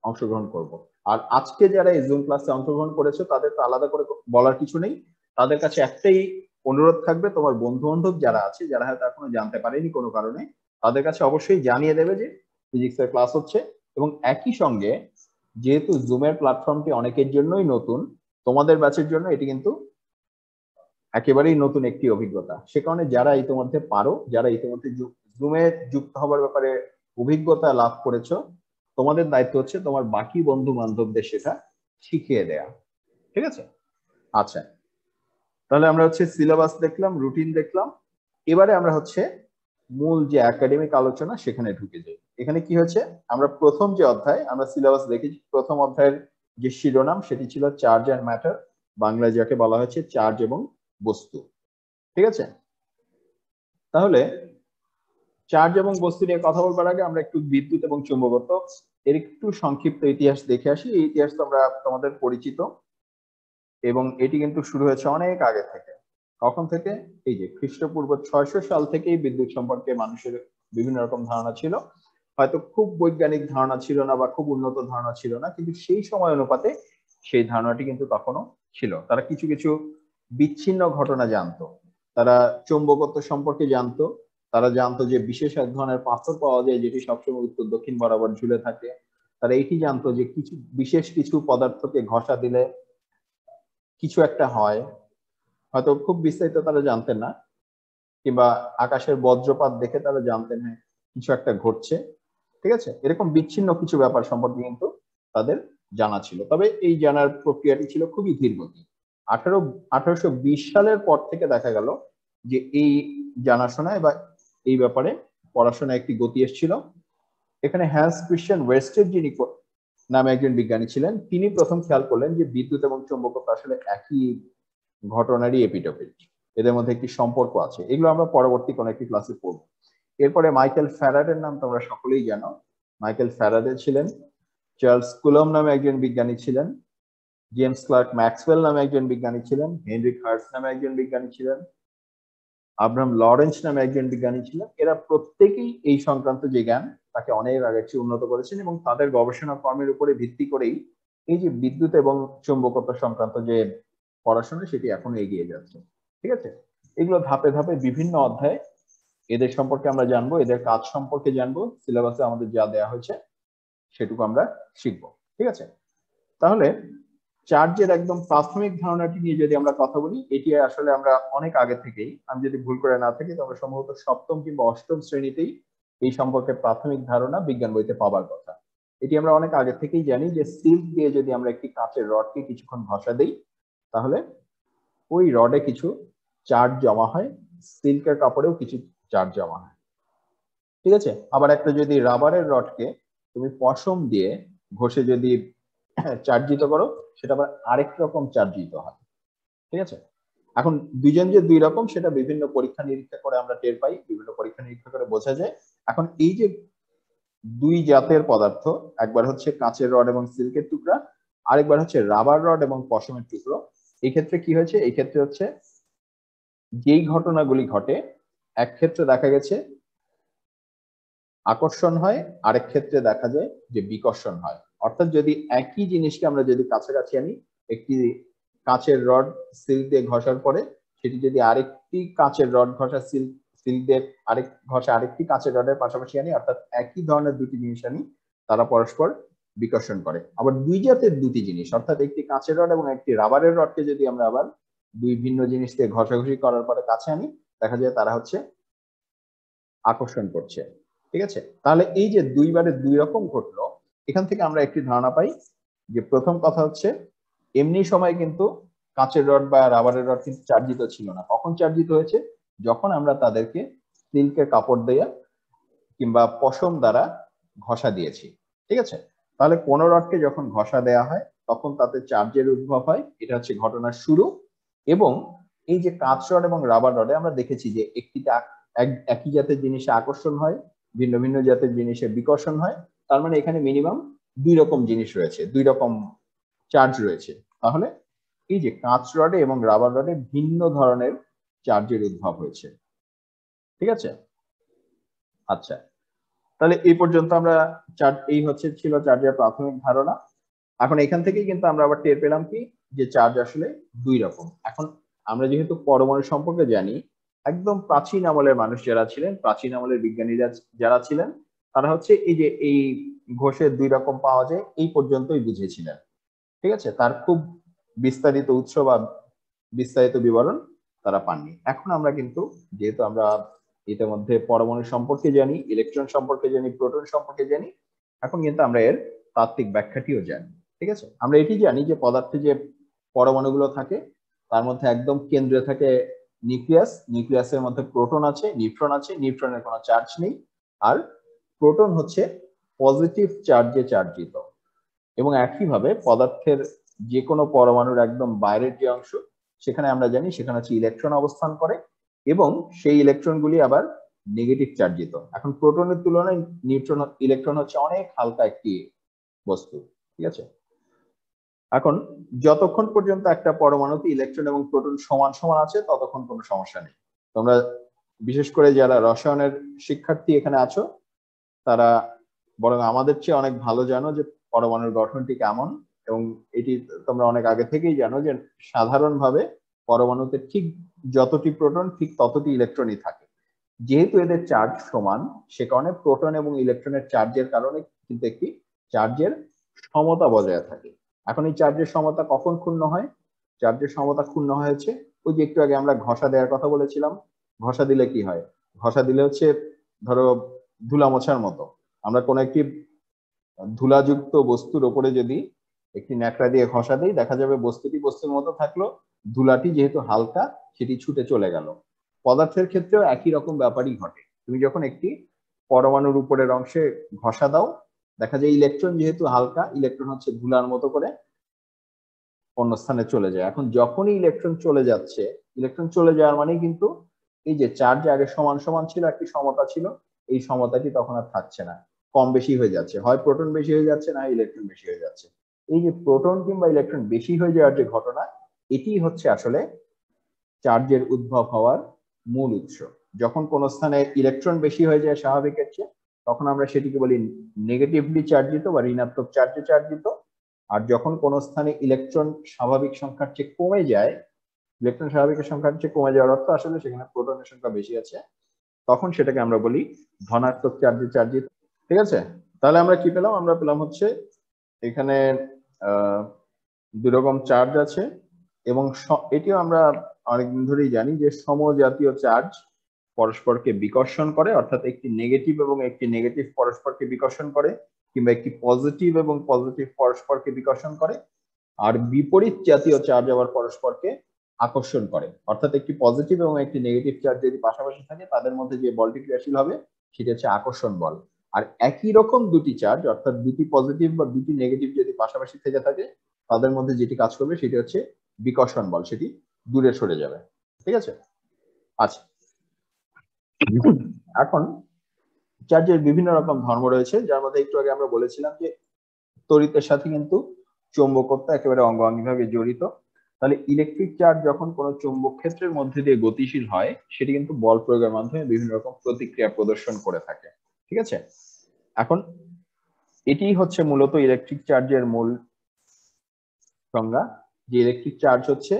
অংশগ্রহণ করব। আর আজকে যারা এই জুম ক্লাসে অংশগ্রহণ করেছো তাদের তো আলাদা করে বলার কিছু নেই, তাদের কাছে একটাই অনুরোধ থাকবে, তোমার বন্ধু বান্ধব যারা আছে যারা হয়তো এখনো জানতে পারেনি কোনো কারণে, তাদের কাছে অবশ্যই জানিয়ে দেবে যে ফিজিক্সের ক্লাস হচ্ছে। এবং একই সঙ্গে যেহেতু জুমের প্ল্যাটফর্মটি অনেকের জন্যই নতুন, তোমাদের ব্যাচের জন্য এটি কিন্তু একেবারেই নতুন একটি অভিজ্ঞতা, সে কারণে যারা ইতিমধ্যে পারো, যারা ইতিমধ্যে জুমে যুক্ত হবার ব্যাপারে অভিজ্ঞতা লাভ করেছো, তোমাদের দায়িত্ব হচ্ছে তোমার বাকি বন্ধু বান্ধবদের সেটা শিখিয়ে দেয়া। ঠিক আছে, আচ্ছা তাহলে আমরা হচ্ছে সিলেবাস দেখলাম, রুটিন দেখলাম, এবারে আমরা হচ্ছে মূল যে একাডেমিক আলোচনা সেখানে ঢুকে যাই। এখানে কি হচ্ছে, আমরা প্রথম যে অধ্যায় আমরা সিলেবাস দেখেছি, প্রথম অধ্যায়ের যে শিরোনাম সেটি ছিল চার্জ অ্যান্ড ম্যাটার, বাংলায় যাকে বলা হয়েছে চার্জ এবং বস্তু। ঠিক আছে, তাহলে চার্জ এবং বস্তু নিয়ে কথা বলবার আগে আমরা একটু বিদ্যুৎ এবং চুম্বকত্ব এর একটু সংক্ষিপ্ত ইতিহাস দেখে আসি। এই ইতিহাস তো আমরা তোমাদের পরিচিত, এবং এটি কিন্তু শুরু হয়েছে অনেক আগে থেকে। কখন থেকে, এই যে খ্রিস্টপূর্ব 600 সাল থেকেই বিদ্যুৎ সম্পর্কে মানুষের বিভিন্ন রকম ধারণা ছিল। হয়তো খুব বৈজ্ঞানিক ধারণা ছিল না বা খুব উন্নত ধারণা ছিল না, কিন্তু সেই সময় অনুপাতে সেই ধারণাটি কিন্তু তখনও ছিল। তারা কিছু কিছু বিচ্ছিন্ন ঘটনা জানতো, তারা চৌম্বকত্ব সম্পর্কে জানতো, তারা জানতো যে বিশেষ এক ধরনের পাথর পাওয়া যায় যেটি সবসময় উত্তর দক্ষিণ বরাবর ঝুলে থাকে। তারা এটি জানতো যে কিছু বিশেষ কিছু পদার্থকে ঘষা দিলে কিছু একটা হয়, হয়তো খুব বিস্তারিত তারা জানতেন না, কিংবা আকাশের বজ্রপাত দেখে তারা জানতেন হ্যাঁ কিছু একটা ঘটছে। ঠিক আছে, এরকম বিচ্ছিন্ন কিছু ব্যাপার সম্পর্কে কিন্তু তাদের জানা ছিল, তবে এই জানার প্রক্রিয়াটি ছিল খুবই ধীরগতি। 1820 সালের পর থেকে দেখা গেল যে এই জানাশোনায় বা এই ব্যাপারে পড়াশোনায় একটি গতি এসেছিল। এখানে হ্যান্স ক্রিশ্চিয়ান ওয়েস্টের যিনি নামে একজন বিজ্ঞানী ছিলেন, তিনি প্রথম খেয়াল করলেন যে বিদ্যুৎ এবং চৌম্বকত্ব আসলে একই ঘটনারই এপিটোপিক, এদের মধ্যে একটি সম্পর্ক আছে। এগুলো আমরা পরবর্তী কোনো একটি ক্লাসে পড়ব। এরপরে মাইকেল ফ্যারাডের নাম তোমরা সকলেই জানো, মাইকেল ফ্যারাডে ছিলেন। চার্লস কুলম নামে একজন বিজ্ঞানী ছিলেন, জেমস ক্লার্ক ম্যাক্সওয়েল নামে একজন বিজ্ঞানী ছিলেন, হেনরিক হার্টস নামে একজন বিজ্ঞানী ছিলেন, আব্রাহাম লরেন্স নামে একজন বিজ্ঞানী ছিলেন। এরা প্রত্যেকেই এই সংক্রান্ত যে জ্ঞান তাকে অনেক আগে চেয়ে উন্নত করেছেন, এবং তাদের গবেষণা কর্মের উপরে ভিত্তি করেই এই যে বিদ্যুৎ এবং চৌম্বকত্ব সংক্রান্ত যে পড়াশোনা সেটি এখনো এগিয়ে যাচ্ছে। ঠিক আছে, এগুলো ধাপে ধাপে বিভিন্ন অধ্যায়ে এদের সম্পর্কে আমরা জানবো, এদের কাজ সম্পর্কে জানবো, সিলেবাসে আমাদের যা দেওয়া হয়েছে সেটুকু আমরা শিখবো। ঠিক আছে, তাহলে চার্জের একদম প্রাথমিক ধারণাটি নিয়ে যদি আমরা কথা বলি, এটি আসলে আমরা অনেক আগে থেকেই, আমি যদি ভুল করে না থাকি তবে সম্ভবত সপ্তম কিংবা অষ্টম শ্রেণীতেই এই সম্পর্কে প্রাথমিক ধারণা বিজ্ঞান বইতে পাবার কথা। এটি আমরা অনেক আগে থেকেই জানি যে সিল্ক দিয়ে যদি আমরা একটি কাঁচের রডকে কিছুক্ষণ ঘষা দিই তাহলে ওই রডে কিছু চার্জ জমা হয়, সিল্কের কাপড়েও কিছু চার্জ জমা হয়। ঠিক আছে, আবার একটা যদি রাবারের রডকে তুমি পশম দিয়ে ঘষে যদি চার্জিত করো সেটা আবার আরেক রকম চার্জিত হয়। ঠিক আছে, এখন দুইজন যে দুই রকম সেটা বিভিন্ন পরীক্ষা নিরীক্ষা করে আমরা টের পাই, বিভিন্ন পরীক্ষা নিরীক্ষা করে বোঝা যায়। এখন এই যে দুই জাতের পদার্থ, একবার হচ্ছে কাঁচের রড এবং সিল্কের টুকরা, আরেকবার হচ্ছে রাবার রড এবং পশমের টুকরো, এই ক্ষেত্রে কি হয়েছে, এই ক্ষেত্রে হচ্ছে যেই ঘটনাগুলি ঘটে এক ক্ষেত্রে দেখা গেছে আকর্ষণ হয়, আরেক ক্ষেত্রে দেখা যায় যে বিকর্ষণ হয়। অর্থাৎ যদি একই জিনিসকে আমরা যদি কাছাকাছি আনি, একটি কাঁচের রড সিল্ক দিয়ে ঘষার পরে সেটি যদি আরেকটি কাঁচের রড ঘষা সিল্ক দিয়ে আরেকটি কাঁচের রডের পাশাপাশি আনি, অর্থাৎ একই ধরনের দুটি জিনিস আনি, তারা পরস্পর বিকর্ষণ করে। আবার দুই জাতের দুটি জিনিস, অর্থাৎ একটি কাঁচের রড এবং একটি রাবারের রডকে যদি আমরা আবার দুই ভিন্ন জিনিস দিয়ে ঘষাঘষি করার পরে কাছে আনি, দেখা যায় তারা হচ্ছে আকর্ষণ করছে। ঠিক আছে, তাহলে এই যে দুইবারে দুই রকম ঘটলো, এখান থেকে আমরা একটি ধারণা পাই যে প্রথম কথা হচ্ছে এমনি সময় কিন্তু কাঁচের রড বা রাবারের রড কিন্তু চার্জিত ছিল না। কখন চার্জিত হয়েছে? যখন আমরা তাদেরকে সিল্কের কাপড় দেয়া কিংবা পশম দ্বারা ঘষা দিয়েছি। ঠিক আছে, তাহলে কোন রডকে যখন ঘষা দেয়া হয় তখন তাতে চার্জের উদ্ভব হয়, এটা হচ্ছে ঘটনার শুরু। এবং এই যে কাঁচ রড এবং রাবার রডে আমরা দেখেছি যে একই জাতের জিনিসে আকর্ষণ হয়, ভিন্ন ভিন্ন জাতের জিনিসে বিকর্ষণ হয়। তার মানে এখানে মিনিমাম দুই রকম জিনিস রয়েছে, দুই রকম চার্জ রয়েছে। তাহলে এই যে কাঁচ রডে এবং রাবার রডে ভিন্ন ধরনের চার্জের উদ্ভব হয়েছে। ঠিক আছে, আচ্ছা, তাহলে এই পর্যন্ত আমরা এই ছিল চার্জের প্রাথমিক ধারণা। এখন এখান থেকেই কিন্তু আমরা আবার টের পেলাম কি যে চার্জ আসলে দুই রকম। এখন আমরা যেহেতু পরমাণু সম্পর্কে জানি, একদম প্রাচীন আমলের মানুষ যারা ছিলেন, প্রাচীন আমলের বিজ্ঞানীরা যারা ছিলেন, তারা হচ্ছে এই যে এই ঘষের দুই রকম পাওয়া যায় এই পর্যন্তই বুঝেছিলেন। ঠিক আছে, তার খুব বিস্তারিত উৎস বা বিস্তারিত বিবরণ তারা পাননি। এখন আমরা কিন্তু যেহেতু আমরা ইতিমধ্যে পরমাণু সম্পর্কে জানি, ইলেকট্রন সম্পর্কে জানি, প্রোটন সম্পর্কে জানি, এখন কিন্তু আমরা এর তাত্ত্বিক ব্যাখ্যাটিও জানি। ঠিক আছে, আমরা এটি জানি যে পদার্থে যে পরমাণুগুলো থাকে তার মধ্যে একদম কেন্দ্রে থাকে নিউক্লিয়াস, নিউক্লিয়াসের মধ্যে প্রোটন আছে, নিউট্রন আছে, নিউট্রনের কোনো চার্জ নেই, আর প্রোটন হচ্ছে পজিটিভ চার্জে চার্জিত। এবং একইভাবে পদার্থের যে কোনো পরমাণুর একদম বাইরের যে অংশ, সেখানে আমরা জানি সেখানে হচ্ছে ইলেকট্রন অবস্থান করে এবং সেই ইলেকট্রনগুলি আবার নেগেটিভ চার্জিত। এখন প্রোটনের তুলনায় ইলেকট্রন হচ্ছে অনেক হালকা একটি বস্তু। ঠিক আছে, এখন যতক্ষণ পর্যন্ত একটা পরমাণুতে ইলেকট্রন এবং প্রোটন সমান সমান আছে ততক্ষণ কোনো সমস্যা নেই। তোমরা বিশেষ করে যারা রসায়নের শিক্ষার্থী এখানে আছো, তারা বরং আমাদের চেয়ে অনেক ভালো জানো যে পরমাণুর গঠনটি কেমন, এবং এটি তোমরা অনেক আগে থেকেই জানো যে সাধারণভাবে পরমাণুতে ঠিক যতটি প্রোটন ঠিক ততটি ইলেকট্রনই থাকে। যেহেতু এদের চার্জ সমান, সে কারণে প্রোটন এবং ইলেকট্রনের চার্জের কারণে কিন্তু একটি চার্জের সমতা বজায় থাকে। এখন এই চার্জের সমতা কখন ক্ষুণ্ণ হয়? চার্জের সমতা ক্ষুণ্ণ হয়েছে ওই যে একটু আগে আমরা ঘষা দেওয়ার কথা বলেছিলাম। ঘষা দিলে কি হয়? ঘষা দিলে হচ্ছে ধরো ধুলা মোছার মতো, আমরা কোনো একটি ধুলাযুক্ত বস্তুর উপরে যদি একটি ন্যাকড়া দিয়ে ঘষা দিই, দেখা যাবে বস্তুটি বস্তুর মতো থাকলো, ধুলাটি যেহেতু হালকা সেটি ছুটে চলে গেল। পদার্থের ক্ষেত্রেও একই রকম ব্যাপারই ঘটে। তুমি যখন একটি পরমাণুর উপরের অংশে ঘষা দাও, দেখা যায় ইলেকট্রন যেহেতু হালকা, ইলেকট্রন হচ্ছে ধুলার মতো করে অন্য স্থানে চলে যায়। এখন যখনই ইলেকট্রন চলে যাচ্ছে, ইলেকট্রন চলে যাওয়ার মানে কিন্তু এই যে চার্জ আগে সমান সমান ছিল, একটি সমতা ছিল, এই সমতাটি তখন আর থাকছে না, কম বেশি হয়ে যাচ্ছে, হয় প্রোটন বেশি হয়ে যাচ্ছে না ইলেকট্রন বেশি হয়ে যাচ্ছে। এই যে প্রোটন কিংবা ইলেকট্রন বেশি হয়ে যাওয়ার যে ঘটনা, এটি হচ্ছে আসলে চার্জের উদ্ভব হওয়ার মূল উৎস। যখন কোন স্থানে ইলেকট্রন বেশি হয়ে যায় স্বাভাবিকের চেয়ে, তখন আমরা সেটিকে বলি নেগেটিভলি চার্জিত বা ঋণাত্মক চার্জে চার্জিত। আর যখন কোন স্থানে ইলেকট্রন স্বাভাবিক সংখ্যার চেয়ে কমে যায়, ইলেকট্রন স্বাভাবিকের সংখ্যার চেয়ে কমে যাওয়ার অর্থ আসলে সেখানে প্রোটনের সংখ্যা বেশি আছে, তখন সেটাকে আমরা বলি ধনাত্মক চার্জে চার্জিত। ঠিক আছে, তাহলে আমরা কি পেলাম? আমরা পেলাম হচ্ছে এখানে দুই রকম চার্জ আছে, এবং এটিও আমরা অনেকদিন ধরেই জানি যে সমজাতীয় চার্জ পরস্পরকে বিকর্ষণ করে, অর্থাৎ একটি নেগেটিভ এবং একটি নেগেটিভ পরস্পরকে বিকর্ষণ করে, কিংবা একটি পজিটিভ এবং পজিটিভ পরস্পরকে বিকর্ষণ করে। আর বিপরীত জাতীয় চার্জ আবার পরস্পরকে আকর্ষণ করে, অর্থাৎ একটি পজিটিভ এবং একটি নেগেটিভ চার্জ যদি পাশাপাশি থাকে তাদের মধ্যে যে বলটি ক্রিয়াশীল হবে সেটা হচ্ছে আকর্ষণ বল। আর একই রকম দুটি চার্জ, অর্থাৎ দুটি পজিটিভ বা দুটি নেগেটিভ যদি পাশাপাশি থেকে থাকে, তাদের মধ্যে যেটি কাজ করবে সেটি হচ্ছে বিকর্ষণ বল, সেটি দূরে সরে যাবে। ঠিক আছে, আচ্ছা, এখন চার্জের বিভিন্ন রকম ধর্ম রয়েছে, যার মধ্যে একটু আগে আমরা বলেছিলাম যে তড়িতের সাথে কিন্তু চৌম্বকত্ব একেবারে অঙ্গাঙ্গিভাবে জড়িত। তাহলে ইলেকট্রিক চার্জ যখন কোনো চৌম্বক ক্ষেত্রের মধ্যে দিয়ে গতিশীল হয়, সেটি কিন্তু বল প্রয়োগের মাধ্যমে বিভিন্ন রকম প্রতিক্রিয়া প্রদর্শন করে থাকে। ঠিক আছে, এখন এটি হচ্ছে মূলত ইলেকট্রিক চার্জের মূল সংজ্ঞা, যে ইলেকট্রিক চার্জ হচ্ছে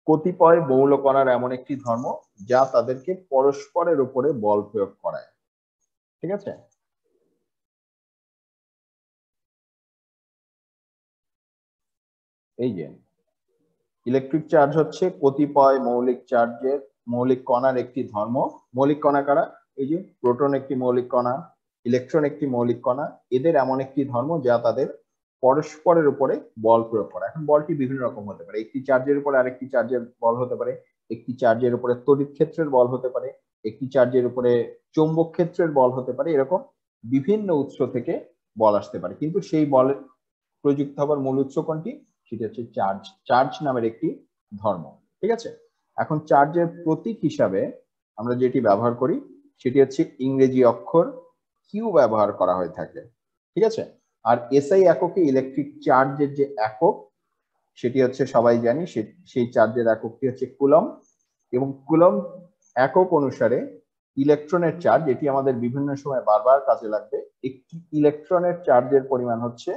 কতিপয় মৌল কণার এমন একটি ধর্ম যা তাদেরকে পরস্পরের উপরে বল প্রয়োগ করায়। ঠিক আছে, এই যে ইলেকট্রিক চার্জ হচ্ছে কতিপয় মৌলিক কণার একটি ধর্ম। মৌলিক কণা কারা? এই যে প্রোটন একটি মৌলিক কণা, ইলেকট্রন একটি মৌলিক কণা, এদের এমন একটি ধর্ম যা তাদের পরস্পরের উপরে বল প্রয়োগ করে। এখন বলটি বিভিন্ন রকম হতে পারে, একটি চার্জের উপরে আরেকটি চার্জের বল হতে পারে, একটি চার্জের উপরে তড়িৎ ক্ষেত্রের বল হতে পারে, একটি চার্জের উপরে চৌম্বক ক্ষেত্রের বল হতে পারে। এরকম বিভিন্ন উৎস থেকে বল আসতে পারে, কিন্তু সেই বলের প্রযুক্ত হবার মূল উৎস কোনটি? সেটি হচ্ছে চার্জ নামের একটি ধর্ম। ঠিক আছে, এখন চার্জের প্রতীক হিসাবে আমরা যেটি ব্যবহার করি সেটি হচ্ছে ইংরেজি অক্ষর কিউ ব্যবহার করা হয়ে থাকে। ঠিক আছে, আর এসআই এককে ইলেকট্রিক চার্জের যে একক সেটি হচ্ছে সবাই জানি, সেই চার্জের এককটি হচ্ছে কুলম্ব, এবং কুলম্ব একক অনুসারে ইলেকট্রনের চার্জ, এটি আমাদের বিভিন্ন সময় বারবার কাজে লাগবে, একটি ইলেকট্রনের চার্জের পরিমাণ হচ্ছে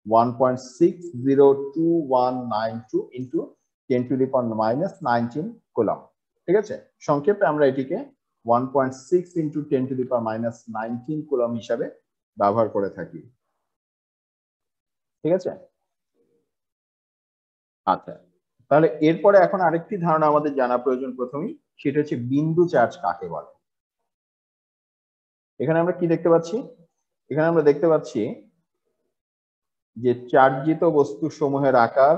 1.602192 ইন্টু 10⁻⁻19 কুলম্ব। ঠিক আছে, সংক্ষেপে আমরা এটিকে 1.6 ইন্টু 10⁻⁻19 কুলম্ব হিসাবে ব্যবহার করে থাকি। ঠিক আছে, আচ্ছা, তাহলে এরপরে এখন আরেকটি ধারণা আমাদের জানা প্রয়োজন প্রথমেই, সেটা হচ্ছে বিন্দু চার্জ কাকে বলে। এখানে আমরা কি দেখতে পাচ্ছি? এখানে আমরা দেখতে পাচ্ছি যে চার্জিত বস্তু সমূহের আকার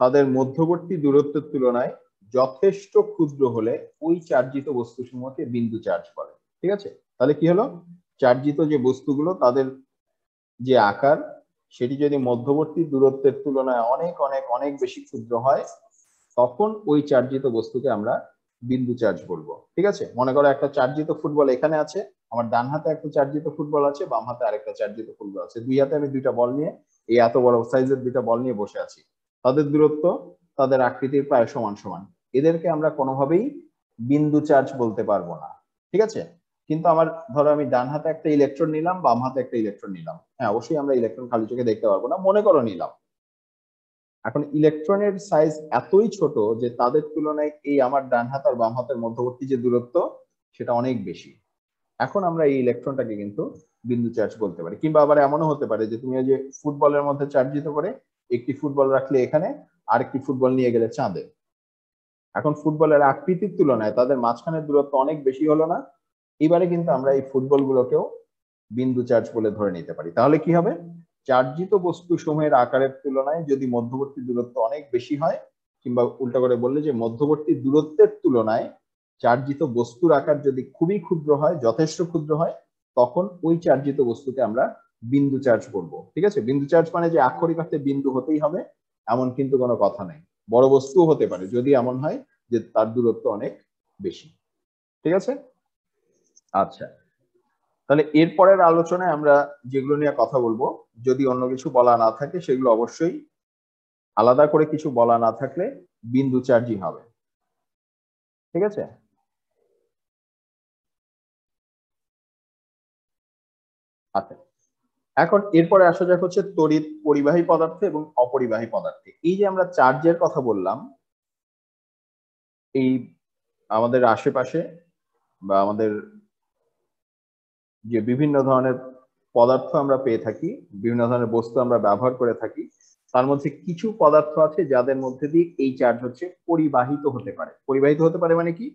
তাদের মধ্যবর্তী দূরত্বের তুলনায় যথেষ্ট ক্ষুদ্র হলে ওই চার্জিত বস্তু সমূহকে বিন্দু চার্জ বলে। ঠিক আছে, তাহলে কি হলো? চার্জিত যে বস্তুগুলো তাদের যে আকার সেটি যদি মধ্যবর্তী দূরত্বের তুলনায় অনেক অনেক অনেক বেশি ক্ষুদ্র হয়, তখন ওই চার্জিত বস্তুকে আমরা বিন্দু চার্জ বলবো। ঠিক আছে, মনে করো একটা চার্জিত ফুটবল এখানে আছে, আমার ডান হাতে একটা চার্জিত ফুটবল আছে, বাম হাতে আরেকটা চার্জিত ফুটবল আছে, দুই হাতে আমি দুইটা বল নিয়ে, এই এত বড় সাইজের দুইটা বল নিয়ে বসে আছি, তাদের দূরত্ব, তাদের আকৃতির প্রায় সমান সমান, এদেরকে আমরা কোনোভাবেই বিন্দু চার্জ বলতে পারবো না। ঠিক আছে, কিন্তু আমার ধরো আমি ডান হাতে একটা ইলেকট্রন নিলাম, বাম হাতে একটা ইলেকট্রন নিলাম, হ্যাঁ অবশ্যই আমরা ইলেকট্রন খালি চোখে দেখতে পারবো না, মনে করো নিলাম। এখন ইলেকট্রনের সাইজ এতই ছোট যে তাদের তুলনায় এই আমার ডান হাত আর বাম হাতের মধ্যবর্তী যে দূরত্ব সেটা অনেক বেশি। এখন আমরা এই ইলেকট্রনটাকে কিন্তু বিন্দু চার্জ বলতে পারি। কিংবা আবার এমনও হতে পারে যে তুমি যে ফুটবলের মধ্যে চার্জিত করে একটি ফুটবল রাখলে এখানে, আরেকটি ফুটবল নিয়ে গেলে চাঁদে, এখন ফুটবলের আকৃতির তুলনায় তাদের মাঝখানের দূরত্ব অনেক বেশি হলো না, এবারে কিন্তু আমরা এই ফুটবল গুলোকেও বিন্দু চার্জ বলে ধরে নিতে পারি। তাহলে কি হবে? চার্জিত বস্তু সমূহের আকারের তুলনায় যদি মধ্যবর্তী দূরত্ব অনেক বেশি হয়, কিংবা উল্টা করে বললে যে মধ্যবর্তী দূরত্বের তুলনায় চার্জিত বস্তুর আকার যদি খুবই ক্ষুদ্র হয়, যথেষ্ট ক্ষুদ্র হয়, তখন ওই চার্জিত বস্তুকে আমরা বিন্দু চার্জ করবো। ঠিক আছে, বিন্দু চার্জ মানে যে আক্ষরিক অর্থে বিন্দু হতেই হবে এমন কিন্তু কোনো কথা নেই, বড় বস্তুও হতে পারে যদি এমন হয় যে তার দূরত্ব অনেক বেশি। ঠিক আছে, আচ্ছা, তাহলে এরপরের আলোচনায় আমরা যেগুলো নিয়ে কথা বলবো, যদি অন্য কিছু বলা না থাকে সেগুলো অবশ্যই, আলাদা করে কিছু বলা না থাকলে বিন্দু চার্জই হবে। ঠিক আছে, আচ্ছা, এখন এরপরে আসা যাক হচ্ছে তড়িৎ পরিবাহী পদার্থ এবং অপরিবাহী পদার্থে। এই যে আমরা চার্জের কথা বললাম, এই আমাদের আশেপাশে বা আমাদের যে বিভিন্ন ধরনের পদার্থ আমরা পেয়ে থাকি, বিভিন্ন ধরনের বস্তু আমরা ব্যবহার করে থাকি, তার মধ্যে কিছু পদার্থ আছে যাদের মধ্যে দিয়ে এই চার্জ হচ্ছে পরিবাহিত হতে পারে। পরিবাহিত হতে পারে মানে কি?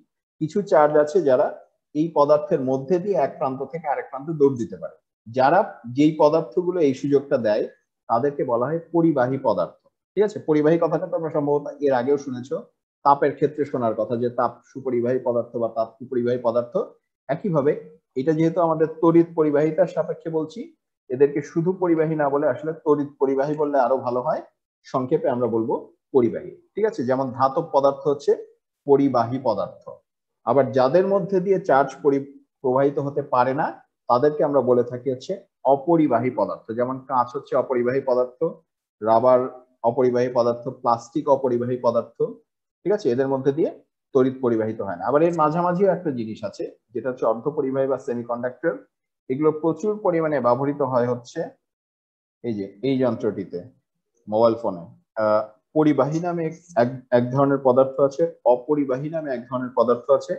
কিছু চার্জ আছে যারা এই পদার্থের মধ্যে দিয়ে এক প্রান্ত থেকে আরেক প্রান্তে দৌড় দিতে পারে, যারা যেই পদার্থগুলো এই সুযোগটা দেয় তাদেরকে বলা হয় পরিবাহী পদার্থ। ঠিক আছে, পরিবাহী কথাটা তোমরা সম্ভবত এর আগেও শুনেছো, তাপের ক্ষেত্রে শোনার কথা, যে তাপ সুপরিবাহী পদার্থ বা তাপ কুপরিবাহী পদার্থ। একইভাবে এটা যেহেতু আমাদের তড়িৎ পরিবাহিতার সাপেক্ষে বলছি, এদেরকে শুধু পরিবাহী না বলে আসলে তড়িৎ পরিবাহী বললে আরো ভালো হয়, সংক্ষেপে আমরা বলবো পরিবাহী। ঠিক আছে, যেমন ধাতব পদার্থ হচ্ছে পরিবাহী পদার্থ। আবার যাদের মধ্যে দিয়ে চার্জ প্রবাহিত হতে পারে না তাদেরকে আমরা বলে থাকি হচ্ছে অপরিবাহী পদার্থ। যেমন কাঁচ হচ্ছে অপরিবাহী পদার্থ, রাবার অপরিবাহী পদার্থ, প্লাস্টিক অপরিবাহী পদার্থ, ঠিক আছে, এদের মধ্যে দিয়ে তড়িৎ পরিবাহিত হয় না। আবার এর মাঝামাঝিও একটা জিনিস আছে যেটা হচ্ছে অর্ধপরিবাহী বা সেমিকন্ডাক্টর। এগুলো প্রচুর পরিমাণে ব্যবহৃত হয় হচ্ছে এই যে এই যন্ত্রটিতে, মোবাইল ফোনে। পরিবাহী নামে এক ধরনের পদার্থ আছে, অপরিবাহী নামে এক ধরনের পদার্থ আছে,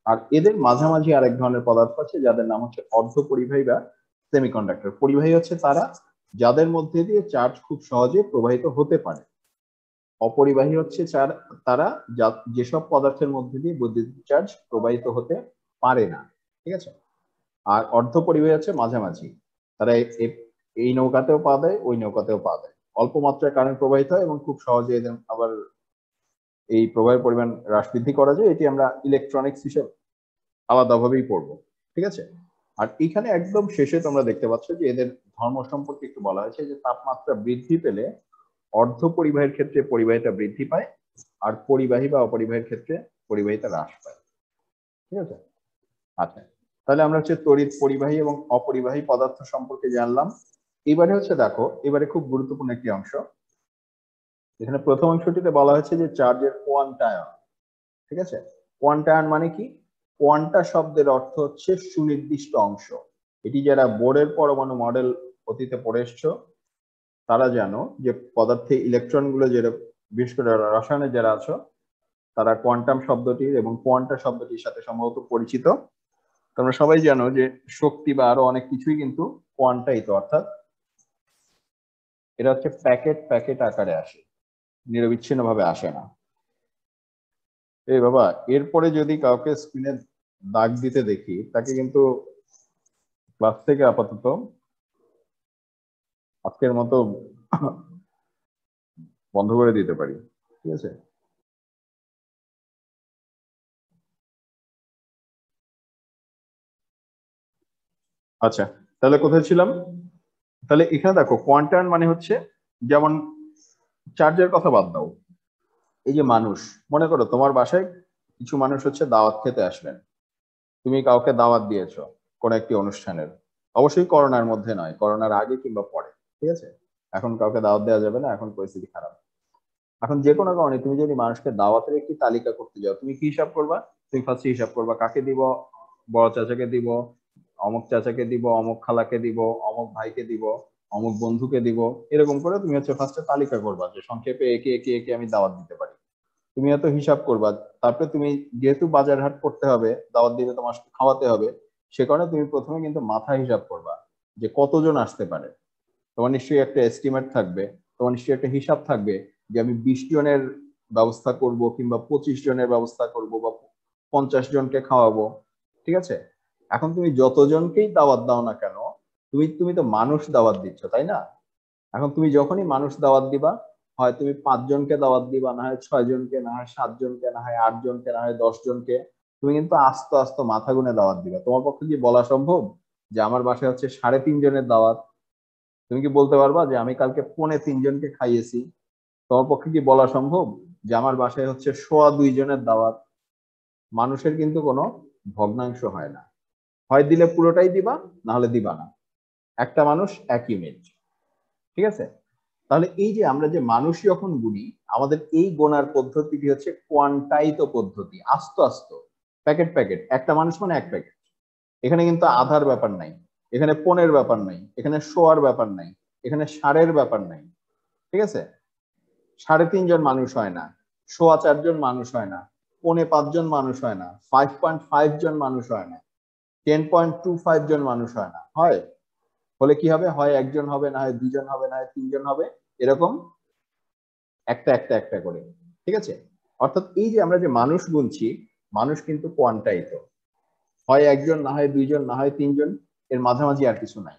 আর এদের মাঝামাঝি আরেক ধরনের পদার্থ আছে যাদের নাম হচ্ছে অর্ধপরিবাহী বা সেমিকন্ডাক্টর। পরিবাহী হচ্ছে তারা যাদের মধ্যে দিয়ে চার্জ খুব সহজে প্রবাহিত হতে পারে। অপরিবাহী হচ্ছে তারা যেসব পদার্থের মধ্যে দিয়ে বৈদ্যুতিক চার্জ প্রবাহিত হতে পারে না, ঠিক আছে। আর অর্ধপরিবাহী হচ্ছে মাঝামাঝি, তারা এই নৌকাতেও পা দেয়, ওই নৌকাতেও পা দেয়। অল্প মাত্রায় কারেন্ট প্রবাহিত হয় এবং খুব সহজে এদের আবার এই প্রবাহের পরিমাণ হ্রাস বৃদ্ধি করা যায়। এটি আমরা ইলেকট্রনিক্স হিসেবে আলাদাভাবেই পড়বো, ঠিক আছে। আর এখানে একদম শেষে তোমরা দেখতে পাচ্ছ যে এদের ধর্ম সম্পর্কে একটু বলা হয়েছে যে তাপমাত্রা বৃদ্ধি পেলে অর্ধপরিবাহীর ক্ষেত্রে পরিবাহিতা বৃদ্ধি পায়, আর পরিবাহী বা অপরিবাহীর ক্ষেত্রে পরিবাহিতা হ্রাস পায়, ঠিক আছে। আচ্ছা, তাহলে আমরা হচ্ছে তড়িৎ পরিবাহী এবং অপরিবাহী পদার্থ সম্পর্কে জানলাম। এবারে হচ্ছে দেখো, এবারে খুব গুরুত্বপূর্ণ একটি অংশ। এখানে প্রথম অংশটিতে বলা হয়েছে যে চার্জের কোয়ান্টায়ন, ঠিক আছে। কোয়ান্টায়ন মানে কি? কোয়ান্টা শব্দের অর্থ হচ্ছে সুনির্দিষ্ট অংশ। এটি যারা বোর্ডের পরমাণু মডেল অতীতে পড়ে এসছো তারা জানো যে পদার্থে ইলেকট্রন গুলো যেটা, বিশেষ করে রসায়নে যারা আছো তারা কোয়ান্টাম শব্দটির এবং কোয়ান্টা শব্দটির সাথে সম্ভবত পরিচিত। তোমরা সবাই জানো যে শক্তি বা আরো অনেক কিছুই কিন্তু কোয়ান্টাইত, অর্থাৎ এটা হচ্ছে প্যাকেট প্যাকেট আকারে আসে, নিরবিচ্ছিন্ন ভাবে আসে না। এই বাবা, এরপরে যদি কাউকে স্ক্রিনে দাগ দিতে দেখি তাকে কিন্তু ক্লাস থেকে আপাতত আজকের মতো বন্ধ করে দিতে পারি, ঠিক আছে। আচ্ছা, তাহলে কোথায় ছিলাম? তাহলে এখানে দেখো কোয়ান্টায়ন মানে হচ্ছে, যেমন চার্জের কথা বাদ দাও, এই যে মানুষ, মনে করো তোমার বাসায় কিছু মানুষ হচ্ছে দাওয়াত খেতে আসলেন, তুমি কাউকে দাওয়াত দিয়েছো কোন একটি অনুষ্ঠানের, অবশ্যই করোনার মধ্যে নয়, করোনার আগে কিংবা পরে, ঠিক আছে। এখন কাউকে দাওয়াত দেওয়া যাবে না, এখন পরিস্থিতি খারাপ। এখন যে কোনো কারণে তুমি যদি মানুষকে দাওয়াতের একটি তালিকা করতে যাও, তুমি কি হিসাব করবা? তুমি ফার্স্টে হিসাব করবা কাকে দিব, বড় চাচাকে দিব, অমুক চাচাকে দিব, অমুক খালাকে দিব, অমুক ভাইকে দিব, অমুক বন্ধুকে দিব, এরকম করে তুমি হচ্ছে ফার্স্টে তালিকা করবা যে সংক্ষেপে একে একে একে আমি দাওয়াত দিতে পারি। তুমি এত হিসাব করবা, তারপরে তুমি যেহেতু বাজার হাট করতে হবে, দাওয়াত দিলে তোমার খাওয়াতে হবে, সে কারণে তুমি প্রথমে কিন্তু মাথা হিসাব করবা যে কতজন আসতে পারে। তোমার নিশ্চয়ই একটা এস্টিমেট থাকবে, তোমার নিশ্চয়ই একটা হিসাব থাকবে যে আমি 20 জনের ব্যবস্থা করব কিংবা 25 জনের ব্যবস্থা করব বা 50 জনকে খাওয়াবো, ঠিক আছে। এখন তুমি যতজনকেই দাওয়াত দাও না কেন, তুমি তুমি তো মানুষ দাওয়াত দিচ্ছ, তাই না? এখন তুমি যখনই মানুষ দাওয়াত দিবা, হয় তুমি 5 জনকে দাওয়াত দিবা, না হয় 6 জনকে, না হয় 7 জনকে, না হয় 8 জনকে, না হয় 10 জনকে, তুমি কিন্তু আস্তে আস্তে মাথা গুনে দাওয়াত দিবা। তোমার পক্ষে কি বলা সম্ভব যে আমার বাসায় হচ্ছে 3.5 জনের দাওয়াত? তুমি কি বলতে পারবা যে আমি কালকে 2.25 জনকে খাইয়েছি? তোমার পক্ষে কি বলা সম্ভব যে আমার বাসায় হচ্ছে 1.25 জনের দাওয়াত? মানুষের কিন্তু কোনো ভগ্নাংশ হয় না, হয় দিলে পুরোটাই দিবা, না হলে দিবা না। একটা মানুষ এক ইউনিট, ঠিক আছে। তাহলে এই যে আমরা যে মানুষ যখন গুনি, আমাদের এই গোনার পদ্ধতিটি হচ্ছে কোয়ান্টাইত পদ্ধতি, আস্ত আস্ত, প্যাকেট প্যাকেট। একটা মানুষ মানে এক প্যাকেট। এখানে কিন্তু আধার ব্যাপার নাই, এখানে পনের ব্যাপার নাই, এখানে শোয়ার ব্যাপার নাই, এখানে সারের ব্যাপার নাই, ঠিক আছে। 3.5 জন মানুষ হয় না, 4.25 জন মানুষ হয় না, 4.5 জন মানুষ হয় না, 5.5 জন মানুষ হয় না, 10.25 জন মানুষ হয় না, হয় হলে কি হবে, হয় একজন হবে, না হয় 2 জন হবে, না হয় 3 জন হবে, এরকম একটা একটা একটা করে, ঠিক আছে। অর্থাৎ এই যে আমরা যে মানুষ গুনছি, মানুষ কিন্তু কোয়ান্টাইত, হয় একজন, না হয় 2 জন, না হয় 3 জন, এর মাঝামাঝি আর কিছু নাই,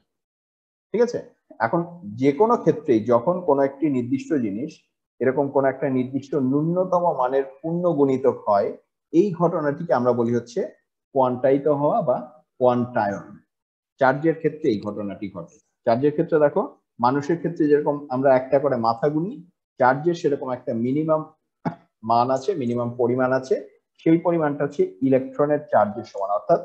ঠিক আছে। এখন যে কোনো ক্ষেত্রেই যখন কোনো একটি নির্দিষ্ট জিনিস এরকম কোন একটা নির্দিষ্ট ন্যূনতম মানের পূর্ণ গুণিতক হয়, এই ঘটনাটিকে আমরা বলি হচ্ছে কোয়ান্টাইত হওয়া বা কোয়ান্টায়ন। চার্জের ক্ষেত্রে এই ঘটনাটি ঘটে। চার্জের ক্ষেত্রে দেখো, মানুষের ক্ষেত্রে যেরকম আমরা একটা করে মাথা গুনি, চার্জের সেরকম একটা মিনিমাম মান আছে, মিনিমাম পরিমাণ আছে। সেই পরিমাণটা হচ্ছে ইলেকট্রনের চার্জের সমান, অর্থাৎ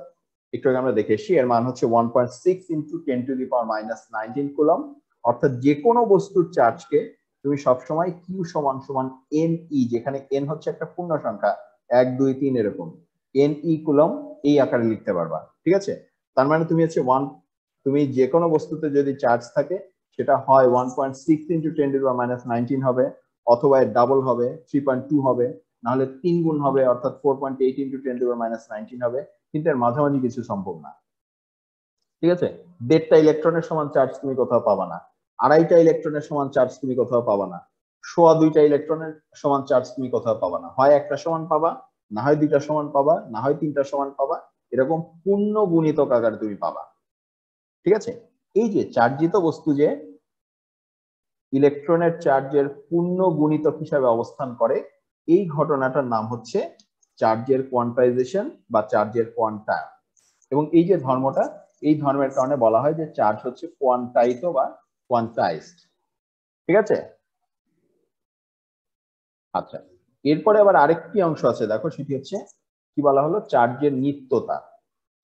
একটু আগে আমরা দেখে এসেছি, এর মান হচ্ছে 1.6 × 10⁻⁻19 কুলম্ব। অর্থাৎ যে কোনো বস্তুর চার্জকে তুমি সবসময় কিউ সমান সমান এন ই, যেখানে এন হচ্ছে একটা পূর্ণ সংখ্যা 1 2 3 এরকম, এন ই কুলম এই আকারে লিখতে পারবা। ঠিক আছে, তার মানে তুমি হচ্ছে তুমি যে কোনো বস্তুতে যদি চার্জ থাকে সেটা হয় 1.6 × 10⁻⁻19 হবে, অথবা এর ডাবল হবে 3.2 হবে, নাহলে 3 গুণ হবে অর্থাৎ 4.8 × 10⁻19 হবে, কিন্তু এর মাঝামাঝি কিছু সম্ভব না। ঠিক আছে, 1.5টা ইলেকট্রনের সমান চার্জ তুমি কোথাও পাবা না, 2.5টা ইলেকট্রনের সমান চার্জ তুমি কোথাও পাবা না, 2.25টা ইলেকট্রনের সমান চার্জ তুমি কোথাও পাবা না। হয় একটা সমান পাবা, না হয় 2টা সমান পাবা, না হয় 3টা সমান পাবা, এরকম পূর্ণ গুণিতক আকারে তুমি পাবা। ঠিক আছে, এই যে চার্জিত বস্তু যে ইলেকট্রনের চার্জের পূর্ণ গুণিতক হিসাবে অবস্থান করে, এই ঘটনাটার নাম হচ্ছে চার্জের কোয়ান্টাইজেশন বা চার্জের কোয়ান্টাম। এবং এই যে ধর্মটা, এই ধর্মের কারণে বলা হয় যে চার্জ হচ্ছে কোয়ান্টাইত বা কোয়ান্টাইজড। ঠিক আছে, আচ্ছা, এরপরে আবার আরেকটি অংশ আছে, দেখো সেটি হচ্ছে কি বলা হলো, চার্জের নিত্যতা।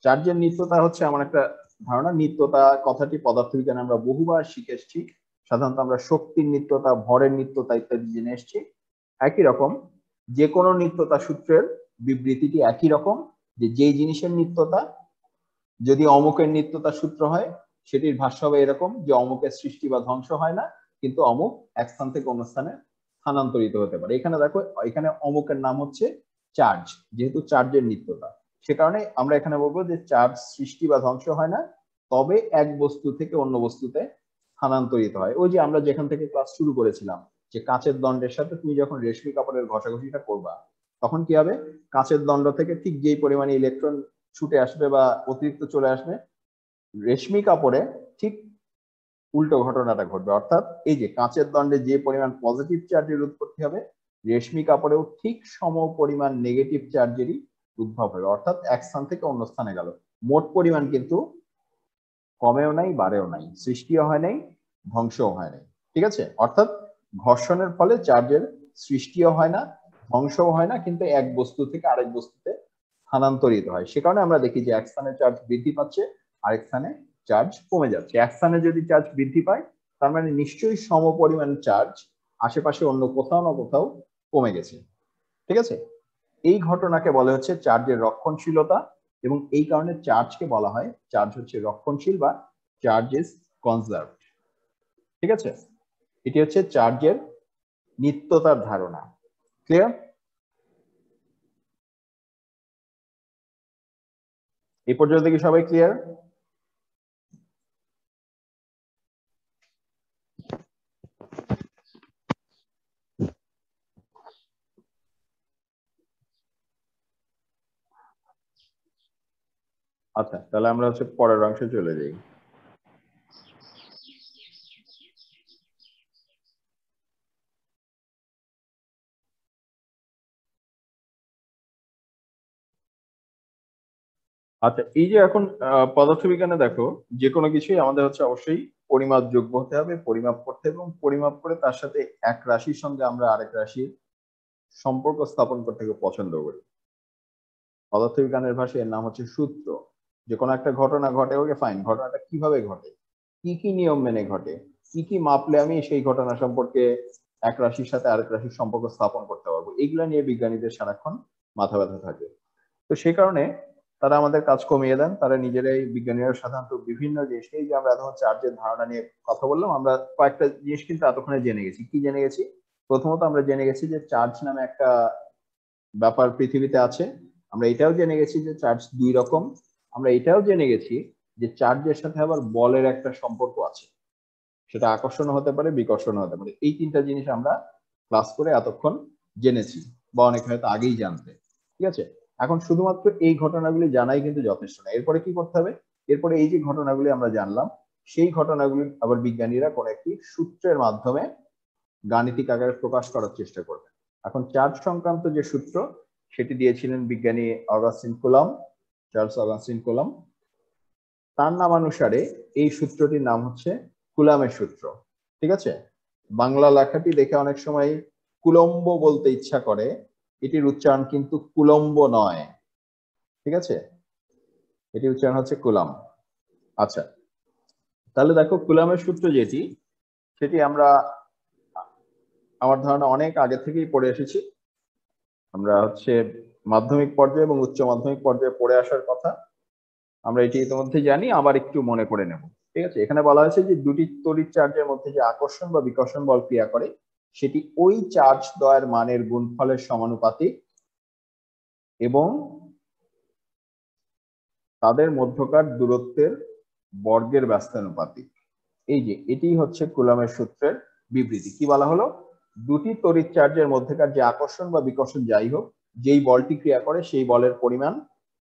চার্জের নিত্যতা হচ্ছে আমার একটা ধারণা, নিত্যতা কথাটি পদার্থবিজ্ঞানে আমরা বহুবার শিখে এসেছি। সাধারণত আমরা শক্তির নিত্যতা, ভরের নিত্যতা ইত্যাদি জেনে এসেছি। একই রকম যে কোনো নিত্যতা সূত্রের বিবৃতিটি একই রকম, যে যেই জিনিসের নিত্যতা যদি অমুকের নিত্যতা সূত্র হয়, সেটির ভাষ্য হবে এরকম যে অমুকের সৃষ্টি বা ধ্বংস হয় না, কিন্তু অমুক এক স্থান থেকে অন্য স্থানে স্থানান্তরিত হতে পারে। এখানে দেখো, এখানে অমুকের নাম হচ্ছে চার্জ, যেহেতু চার্জের নিত্যতা, সে কারণে আমরা এখানে বলবো যে চার্জ সৃষ্টি বা ধ্বংস হয় না, তবে এক বস্তু থেকে অন্য বস্তুতে স্থানান্তরিত হয়। ওই যে আমরা যেখান থেকে ক্লাস শুরু করেছিলাম, যে কাঁচের দণ্ডের সাথে তুমি যখন রেশমি কাপড়ের ঘষাঘষিটা করবা, তখন কি হবে, কাঁচের দণ্ড থেকে ঠিক যেই পরিমাণে ইলেকট্রন ছুটে আসবে বা অতিরিক্ত চলে আসবে, রেশমি কাপড়ে ঠিক উল্টো ঘটনাটা ঘটবে। অর্থাৎ এই যে কাঁচের দণ্ডে যে পরিমাণ পজিটিভ চার্জের উৎপত্তি হবে, রেশমি কাপড়েও ঠিক সম পরিমাণ নেগেটিভ চার্জেরই উদ্ভব হবে। অর্থাৎ এক স্থান থেকে অন্য স্থানে গেল, মোট পরিমাণ কিন্তু কমেও নাই বাড়েও নাই, সৃষ্টিও হয় নাই ধ্বংসও হয় নাই। ঠিক আছে, অর্থাৎ ঘর্ষণের ফলে চার্জের সৃষ্টিও হয় না, ধ্বংসও হয় না, কিন্তু এক বস্তু থেকে আরেক বস্তুতে স্থানান্তরিত হয়। সে কারণে আমরা দেখি যে এক স্থানে চার্জ বৃদ্ধি পাচ্ছে, আরেক স্থানে চার্জ কমে যাচ্ছে। এক স্থানে যদি চার্জ বৃদ্ধি পায়, তার মানে নিশ্চয়ই সম পরিমাণ চার্জ আশেপাশে অন্য কোথাও না কোথাও কমে গেছে। ঠিক আছে, এই ঘটনাকে বলা হচ্ছে চার্জের রক্ষণশীলতা, এবং এই কারণে চার্জকে বলা হয় চার্জ হচ্ছে রক্ষণশীল বা চার্জ ইজ কনজার্ভড। ঠিক আছে, এটি হচ্ছে চার্জের নিত্যতার ধারণা। ক্লিয়ার? এই পর্যন্ত কি সবাই ক্লিয়ার? আচ্ছা, তাহলে আমরা হচ্ছে পরের অংশে চলে যাই। আচ্ছা, এই যে এখন পদার্থবিজ্ঞানে দেখো, যে কোনো কিছুই আমাদের হচ্ছে অবশ্যই পরিমাপ যোগ্য হতে হবে, পরিমাপ করতে হবে, এবং পরিমাপ করে তার সাথে এক রাশির সঙ্গে আমরা আরেক রাশির সম্পর্ক স্থাপন করতে পছন্দ করি। পদার্থবিজ্ঞানের ভাষায় এর নাম হচ্ছে সূত্র। যে কোনো একটা ঘটনা ঘটে, ওকে ফাইন, ঘটনাটা কিভাবে ঘটে, কি কি নিয়ম মেনে ঘটে, কি কি মাপলে আমি সেই ঘটনা সম্পর্কে এক রাশির সাথে আরেক রাশির সম্পর্ক স্থাপন করতে পারবো, এইগুলা নিয়ে বিজ্ঞানীদের সারাক্ষণ মাথা ব্যথা থাকে। তো সেই কারণে তারা আমাদের কাজ কমিয়ে দেন, তারা নিজেরাই, বিজ্ঞানীরা সাধারণত বিভিন্ন জিনিস, এই যে আমরা এখন চার্জের ধারণা নিয়ে কথা বললাম, আমরা কয়েকটা জিনিস কিন্তু এতক্ষণে জেনে গেছি। কি জেনে গেছি? প্রথমত আমরা জেনে গেছি যে চার্জ নামে একটা ব্যাপার পৃথিবীতে আছে। আমরা এটাও জেনে গেছি যে চার্জ দুই রকম। আমরা এটাও জেনে গেছি যে চার্জের সাথে আবার বলের একটা সম্পর্ক আছে, সেটা আকর্ষণ হতে পারে, বিকর্ষণ হতে পারে। এই তিনটা জিনিস আমরা ক্লাস করে এতক্ষণ জেনেছি, বা অনেক হয়তো আগেই জানতে। ঠিক আছে, এখন শুধুমাত্র এই ঘটনাগুলি জানাই কিন্তু যথেষ্ট না। এরপরে কি করতে হবে? এরপরে এই যে ঘটনাগুলি আমরা জানলাম, সেই ঘটনাগুলি আবার বিজ্ঞানীরা কোন একটি সূত্রের মাধ্যমে গাণিতিক আকারে প্রকাশ করার চেষ্টা করবে। এখন চার্জ সংক্রান্ত যে সূত্র, সেটি দিয়েছিলেন বিজ্ঞানী Augustin Coulomb, Charles Augustin Coulomb. তার নামানুসারে এই সূত্রটির নাম হচ্ছে কুলামের সূত্র। ঠিক আছে, বাংলা লেখাটি দেখে অনেক সময় কুলম্ব বলতে ইচ্ছা করে, এটির উচ্চারণ কিন্তু কুলম্ব নয়। ঠিক আছে, এটি উচ্চারণ হচ্ছে কুলাম। আচ্ছা, তাহলে দেখো কুলামের সূত্র যেটি, সেটি আমরা আমার ধারণা অনেক আগে থেকেই পড়ে এসেছি। আমরা হচ্ছে মাধ্যমিক পর্যায়ে এবং উচ্চ মাধ্যমিক পর্যায়ে পড়ে আসার কথা, আমরা এটি ইতিমধ্যে জানি, আবার একটু মনে করে নেব। ঠিক আছে, এখানে বলা হয়েছে যে দুটি তড়িৎ চার্জের মধ্যে যে আকর্ষণ বা বিকর্ষণ বল ক্রিয়া করে সেটি ওই চার্জ দ্বয়ের মানের গুণফলের সমানুপাতিক এবং তাদের মধ্যকার দূরত্বের বর্গের ব্যস্তানুপাতিক। এই যে এটি হচ্ছে কুলম্বের সূত্রের বিবৃতি। কি বলা হলো? দুটি তড়িৎ চার্জের মধ্যকার যে আকর্ষণ বা বিকর্ষণ যাই হোক, যেই বলটি ক্রিয়া করে সেই বলের পরিমাণ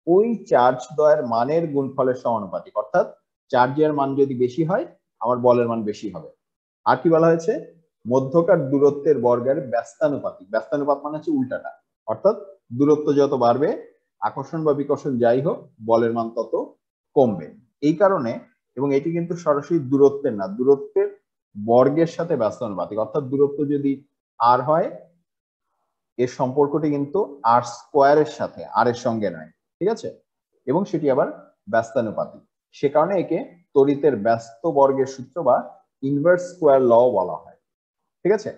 ওই চার্জ দ্বয়ের মানের গুণফলের সমানুপাতিক। অর্থাৎ চার্জের মান যদি বেশি হয় আমার বলের মান বেশি হবে। আর কি বলা হয়েছে? মধ্যকার দূরত্বের বর্গের ব্যস্তানুপাতিক। ব্যস্তানুপাত মানে হচ্ছে উল্টাটা, অর্থাৎ দূরত্ব যত বাড়বে আকর্ষণ বা বিকর্ষণ যাই হোক বলের মান তত কমবে। এই কারণে, এবং এটি কিন্তু সরাসরি দূরত্বের না, দূরত্বের বর্গের সাথে ব্যস্তানুপাতিক। অর্থাৎ দূরত্ব যদি আর হয় এর সম্পর্কটি কিন্তু আর স্কোয়ারের সাথে, আর এর সঙ্গে নয়। ঠিক আছে, এবং সেটি আবার ব্যস্তানুপাতিক। সে কারণে একে তড়িতের ব্যস্ত বর্গের সূত্র বা ইনভার্স স্কোয়ার ল বলা হয়। ঠিক আছে,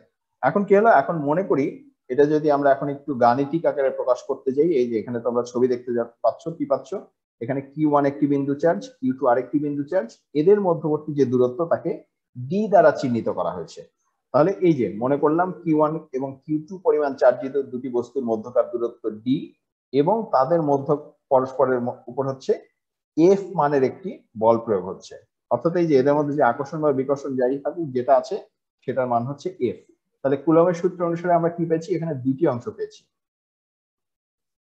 এখন কি হলো? এখন মনে করি এটা যদি আমরা এখন একটু গাণিতিক আকারে প্রকাশ করতে যাই, এই যে এখানে তোমরা ছবি দেখতে পাচ্ছ, কি পাচ্ছ? এখানে Q1 একটি বিন্দু চার্জ, Q2 আরেকটি বিন্দু চার্জ, এদের মধ্যবর্তী যে দূরত্ব তাকে D দ্বারা চিহ্নিত করা হয়েছে। তাহলে এই যে মনে করলাম Q1 এবং Q2 পরিমাণ চার্জিত দুটি বস্তুর মধ্যকার দূরত্ব D এবং তাদের মধ্য পরস্পরের উপর হচ্ছে F মানের একটি বল প্রয়োগ হচ্ছে। অর্থাৎ এই যে এদের মধ্যে যে আকর্ষণ বা বিকর্ষণ যাই থাকুক যেটা আছে সেটার মান হচ্ছে F। তাহলে কুলম্বের সূত্র অনুসারে আমরা কি পেয়েছি? এখানে দুটি অংশ পেয়েছি।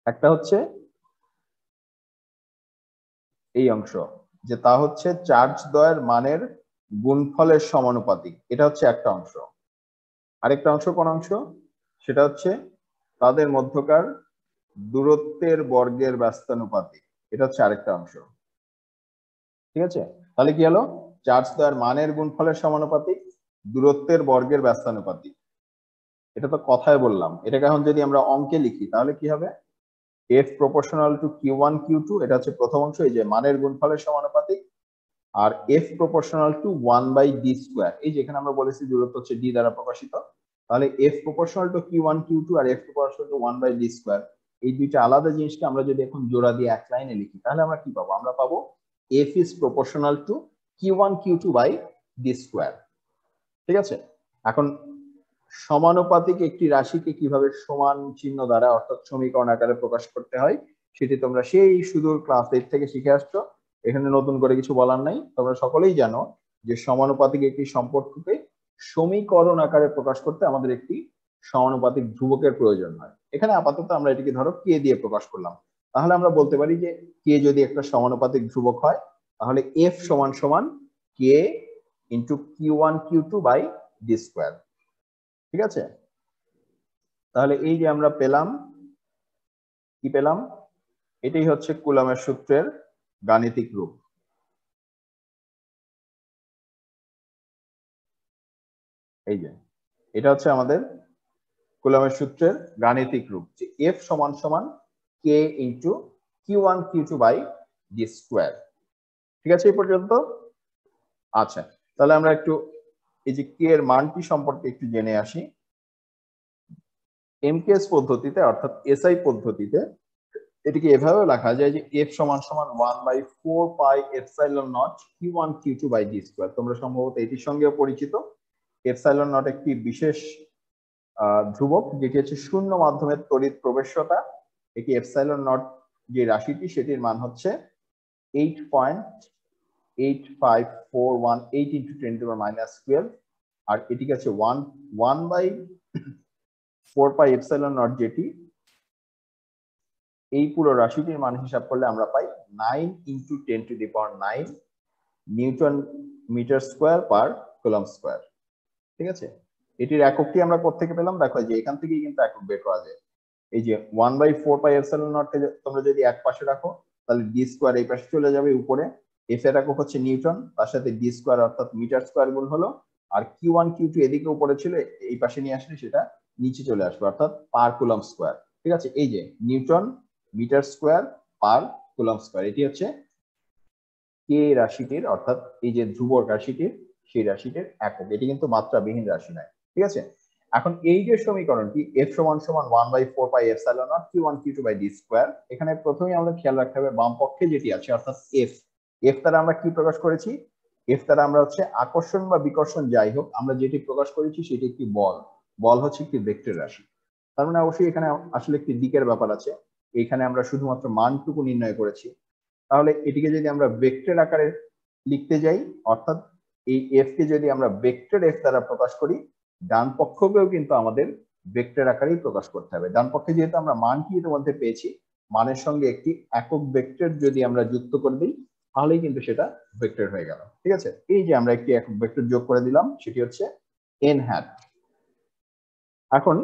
একটা হচ্ছে এই অংশ, যে তা হচ্ছে চার্জ দ্বয়ের মানের গুণফলের সমানুপাতিক, এটা হচ্ছে একটা অংশ। আরেকটা অংশ কোন অংশ? সেটা হচ্ছে তাদের মধ্যকার দূরত্বের বর্গের ব্যস্তানুপাতিক, এটা হচ্ছে আরেকটা অংশ। ঠিক আছে, তাহলে কি হলো? চার্জ দ্বয়ের মানের গুণফলের সমানুপাতিক, দূরত্বের বর্গের ব্যস্তানুপাতিক। এটা তো কথায় বললাম, এটাকে এখন যদি আমরা অঙ্কে লিখি তাহলে কি হবে? F proportional to Q1 Q2, এটা হচ্ছে প্রথম অংশ, এই যে মানের গুণফলের সমানুপাতিক। আর F proportional to 1/d square, এই যে এখানে আমরা বলেছি দূরত্ব হচ্ছে d দ্বারা প্রকাশিত। তাহলে F proportional to Q1 Q2 আর F proportional to 1/d square, এই দুইটা আলাদা জিনিসকে আমরা যদি এখন জোড়া দিয়ে এক লাইনে লিখি তাহলে আমরা কি পাবো? আমরা পাবো F is proportional to Q1 Q2 by d square. ঠিক আছে, এখন সমানুপাতিক একটি রাশিকে কিভাবে সমান চিহ্ন দ্বারা অর্থাৎ সমীকরণ আকারে প্রকাশ করতে হয় সেটি তোমরা সেই সুদূর ক্লাস 8 থেকে শিখে আসছো। এখানে নতুন করে কিছু বলার নাই, তোমরা সকলেই জানো যে সমানুপাতিক একটি সম্পর্ককে সমীকরণ আকারে প্রকাশ করতে আমাদের একটি সমানুপাতিক ধ্রুবকের প্রয়োজন হয়। এখানে আপাতত আমরা এটিকে ধরো কে দিয়ে প্রকাশ করলাম। তাহলে আমরা বলতে পারি যে কে যদি একটা সমানুপাতিক ধ্রুবক হয় তাহলে F সমান সমান K into Q1 Q2 by D square. ঠিক আছে, তাহলে এই যে আমরা পেলাম, কি পেলাম? এটাই হচ্ছে কুলম্বের সূত্রের গাণিতিক রূপ। এই যে এটা হচ্ছে আমাদের কুলম্বের সূত্রের গাণিতিক রূপ, যে F সমান সমান K into Q1 Q2 by D square. ঠিক আছে এই পর্যন্ত? আচ্ছা, তাহলে আমরা একটু এই যে K এর মানটি সম্পর্কে একটু জেনে আসি। এমকেএস পদ্ধতিতে অর্থাৎ এসআই পদ্ধতিতে এটিকে এভাবে লেখা যায় যে F সমান সমান 1/4 pi epsilon naught Q1 Q2 by D square. তোমরা সম্ভবত এটির সঙ্গেও পরিচিত। এপসাইলন নট একটি বিশেষ ধ্রুবক যেটি হচ্ছে শূন্য মাধ্যমের তড়িৎ প্রবেশ্যতা। এটি এপসাইলন নট যে রাশিটি সেটির মান হচ্ছে 8.85418 ইন্টু 10 টু দি মাইনাস 12, আর এটি আছে 1/4 পাই এপসাইলন নট, যেটি এই পুরো রাশিটির মান হিসাব করলে আমরা পাই 9 into 10 to the power 9 newton metre square per coulomb square. ঠিক আছে, এটির এককটি আমরা কোত্থেকে পেলাম? দেখো যে এখান থেকেই কিন্তু একক বের করা যায়। এই যে 1/4 পাই এপসাইলন নট কে তোমরা যদি এক পাশে রাখো তাহলে ডি স্কোয়ার এই পাশে চলে যাবে উপরে, এফ এর একক হচ্ছে নিউটন, তার সাথে ডি স্কোয়ার অর্থাৎ মিটার স্কোয়ার গুণ হলো, আর Q1 Q2 এদিকে উপরে ছিল, এই পাশে নিয়ে আসলে সেটা নিচে চলে আসবে অর্থাৎ পার কুলম্ব স্কোয়ার। ঠিক আছে, এই যে newton metre square per coulomb square, এটি হচ্ছে কে রাশিটির অর্থাৎ এই যে ধ্রুবক রাশিটির সেই রাশিটির একক। এটি কিন্তু মাত্রাবিহীন রাশি নয়। ঠিক আছে, এখন এই যে সমীকরণটি f সমান সমান 1/4 pi epsilon naught q1 q2 by d square, এখানে প্রথমেই আমাদের খেয়াল রাখতে হবে বাম পক্ষে যেটি আছে অর্থাৎ f দ্বারা আমরা কি প্রকাশ করেছি? f দ্বারা আমরা হচ্ছে আকর্ষণ বা বিকর্ষণ যাই হোক আমরা যেটি প্রকাশ করেছি সেটি একটি বল হচ্ছে একটি ভেক্টর রাশি। তার মানে অবশ্যই এখানে আসলে একটি দিকের ব্যাপার আছে। এখানে আমরা শুধুমাত্র মানটুকু নির্ণয় করেছি। তাহলে এটিকে যদি আমরা ভেক্টর আকারে লিখতে যাই, অর্থাৎ এই f কে যদি আমরা ভেক্টর f দ্বারা প্রকাশ করি, ডান পক্ষকেও কিন্তু আমাদের ভেক্টর আকারেই প্রকাশ করতে হবে। ডান পক্ষে যেহেতু আমরা মানটি ইতিমধ্যে পেয়েছি, মানের সঙ্গে একটি একক ভেক্টর যদি আমরা যুক্ত করে দিই তাহলেই কিন্তু সেটা ভেক্টর হয়ে গেল। ঠিক আছে, এই যে আমরা একটি একক ভেক্টর যোগ করে দিলাম, সেটি হচ্ছে n হ্যাট। এখন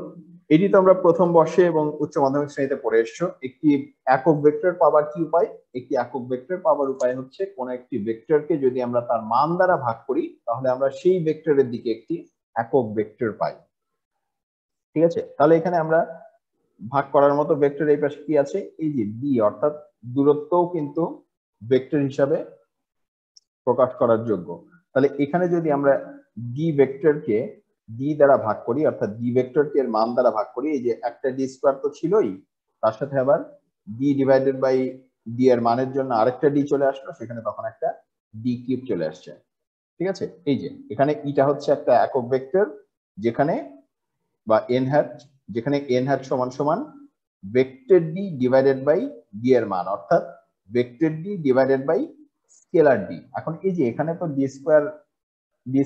এটি তো আমরা প্রথম বর্ষে এবং উচ্চ মাধ্যমিক শ্রেণীতে পড়ে এসছো। একটি একক ভেক্টর পাওয়ার কি উপায়? একটি একক ভেক্টর পাওয়ার উপায় হচ্ছে কোন একটি ভেক্টরকে যদি আমরা তার মান দ্বারা ভাগ করি তাহলে আমরা সেই ভেক্টরের দিকে একটি একক ভেক্টর পাই। ঠিক আছে, তাহলে এখানে আমরা ভাগ করার মতো ভেক্টর এই পাশে কি আছে? এই যে ডি, অর্থাৎ দূরত্বও কিন্তু ভেক্টর হিসাবে প্রকাশ করার যোগ্য। তাহলে এখানে যদি আমরা ডি ভেক্টরকে ডি দ্বারা ভাগ করি, অর্থাৎ ডি ভেক্টরকে এর মান দ্বারা ভাগ করি, এই যে একটা ডি স্কয়ার তো ছিলই, তার সাথে আবার ডি ডিভাইডেড বাই ডি এর মানের জন্য আরেকটা ডি চলে আসলো, সেখানে তখন একটা ডি কিউব চলে আসছে। ঠিক আছে, এই যে এখানে ইটা হচ্ছে একটা একক ভেক্টর যেখানে বা এন হ্যাট, যেখানে এন হ্যাট সমান সমান vector D divided by D এর মান, অর্থাৎ vector D divided by scalar D. এখন এই যে এখানে তো ডি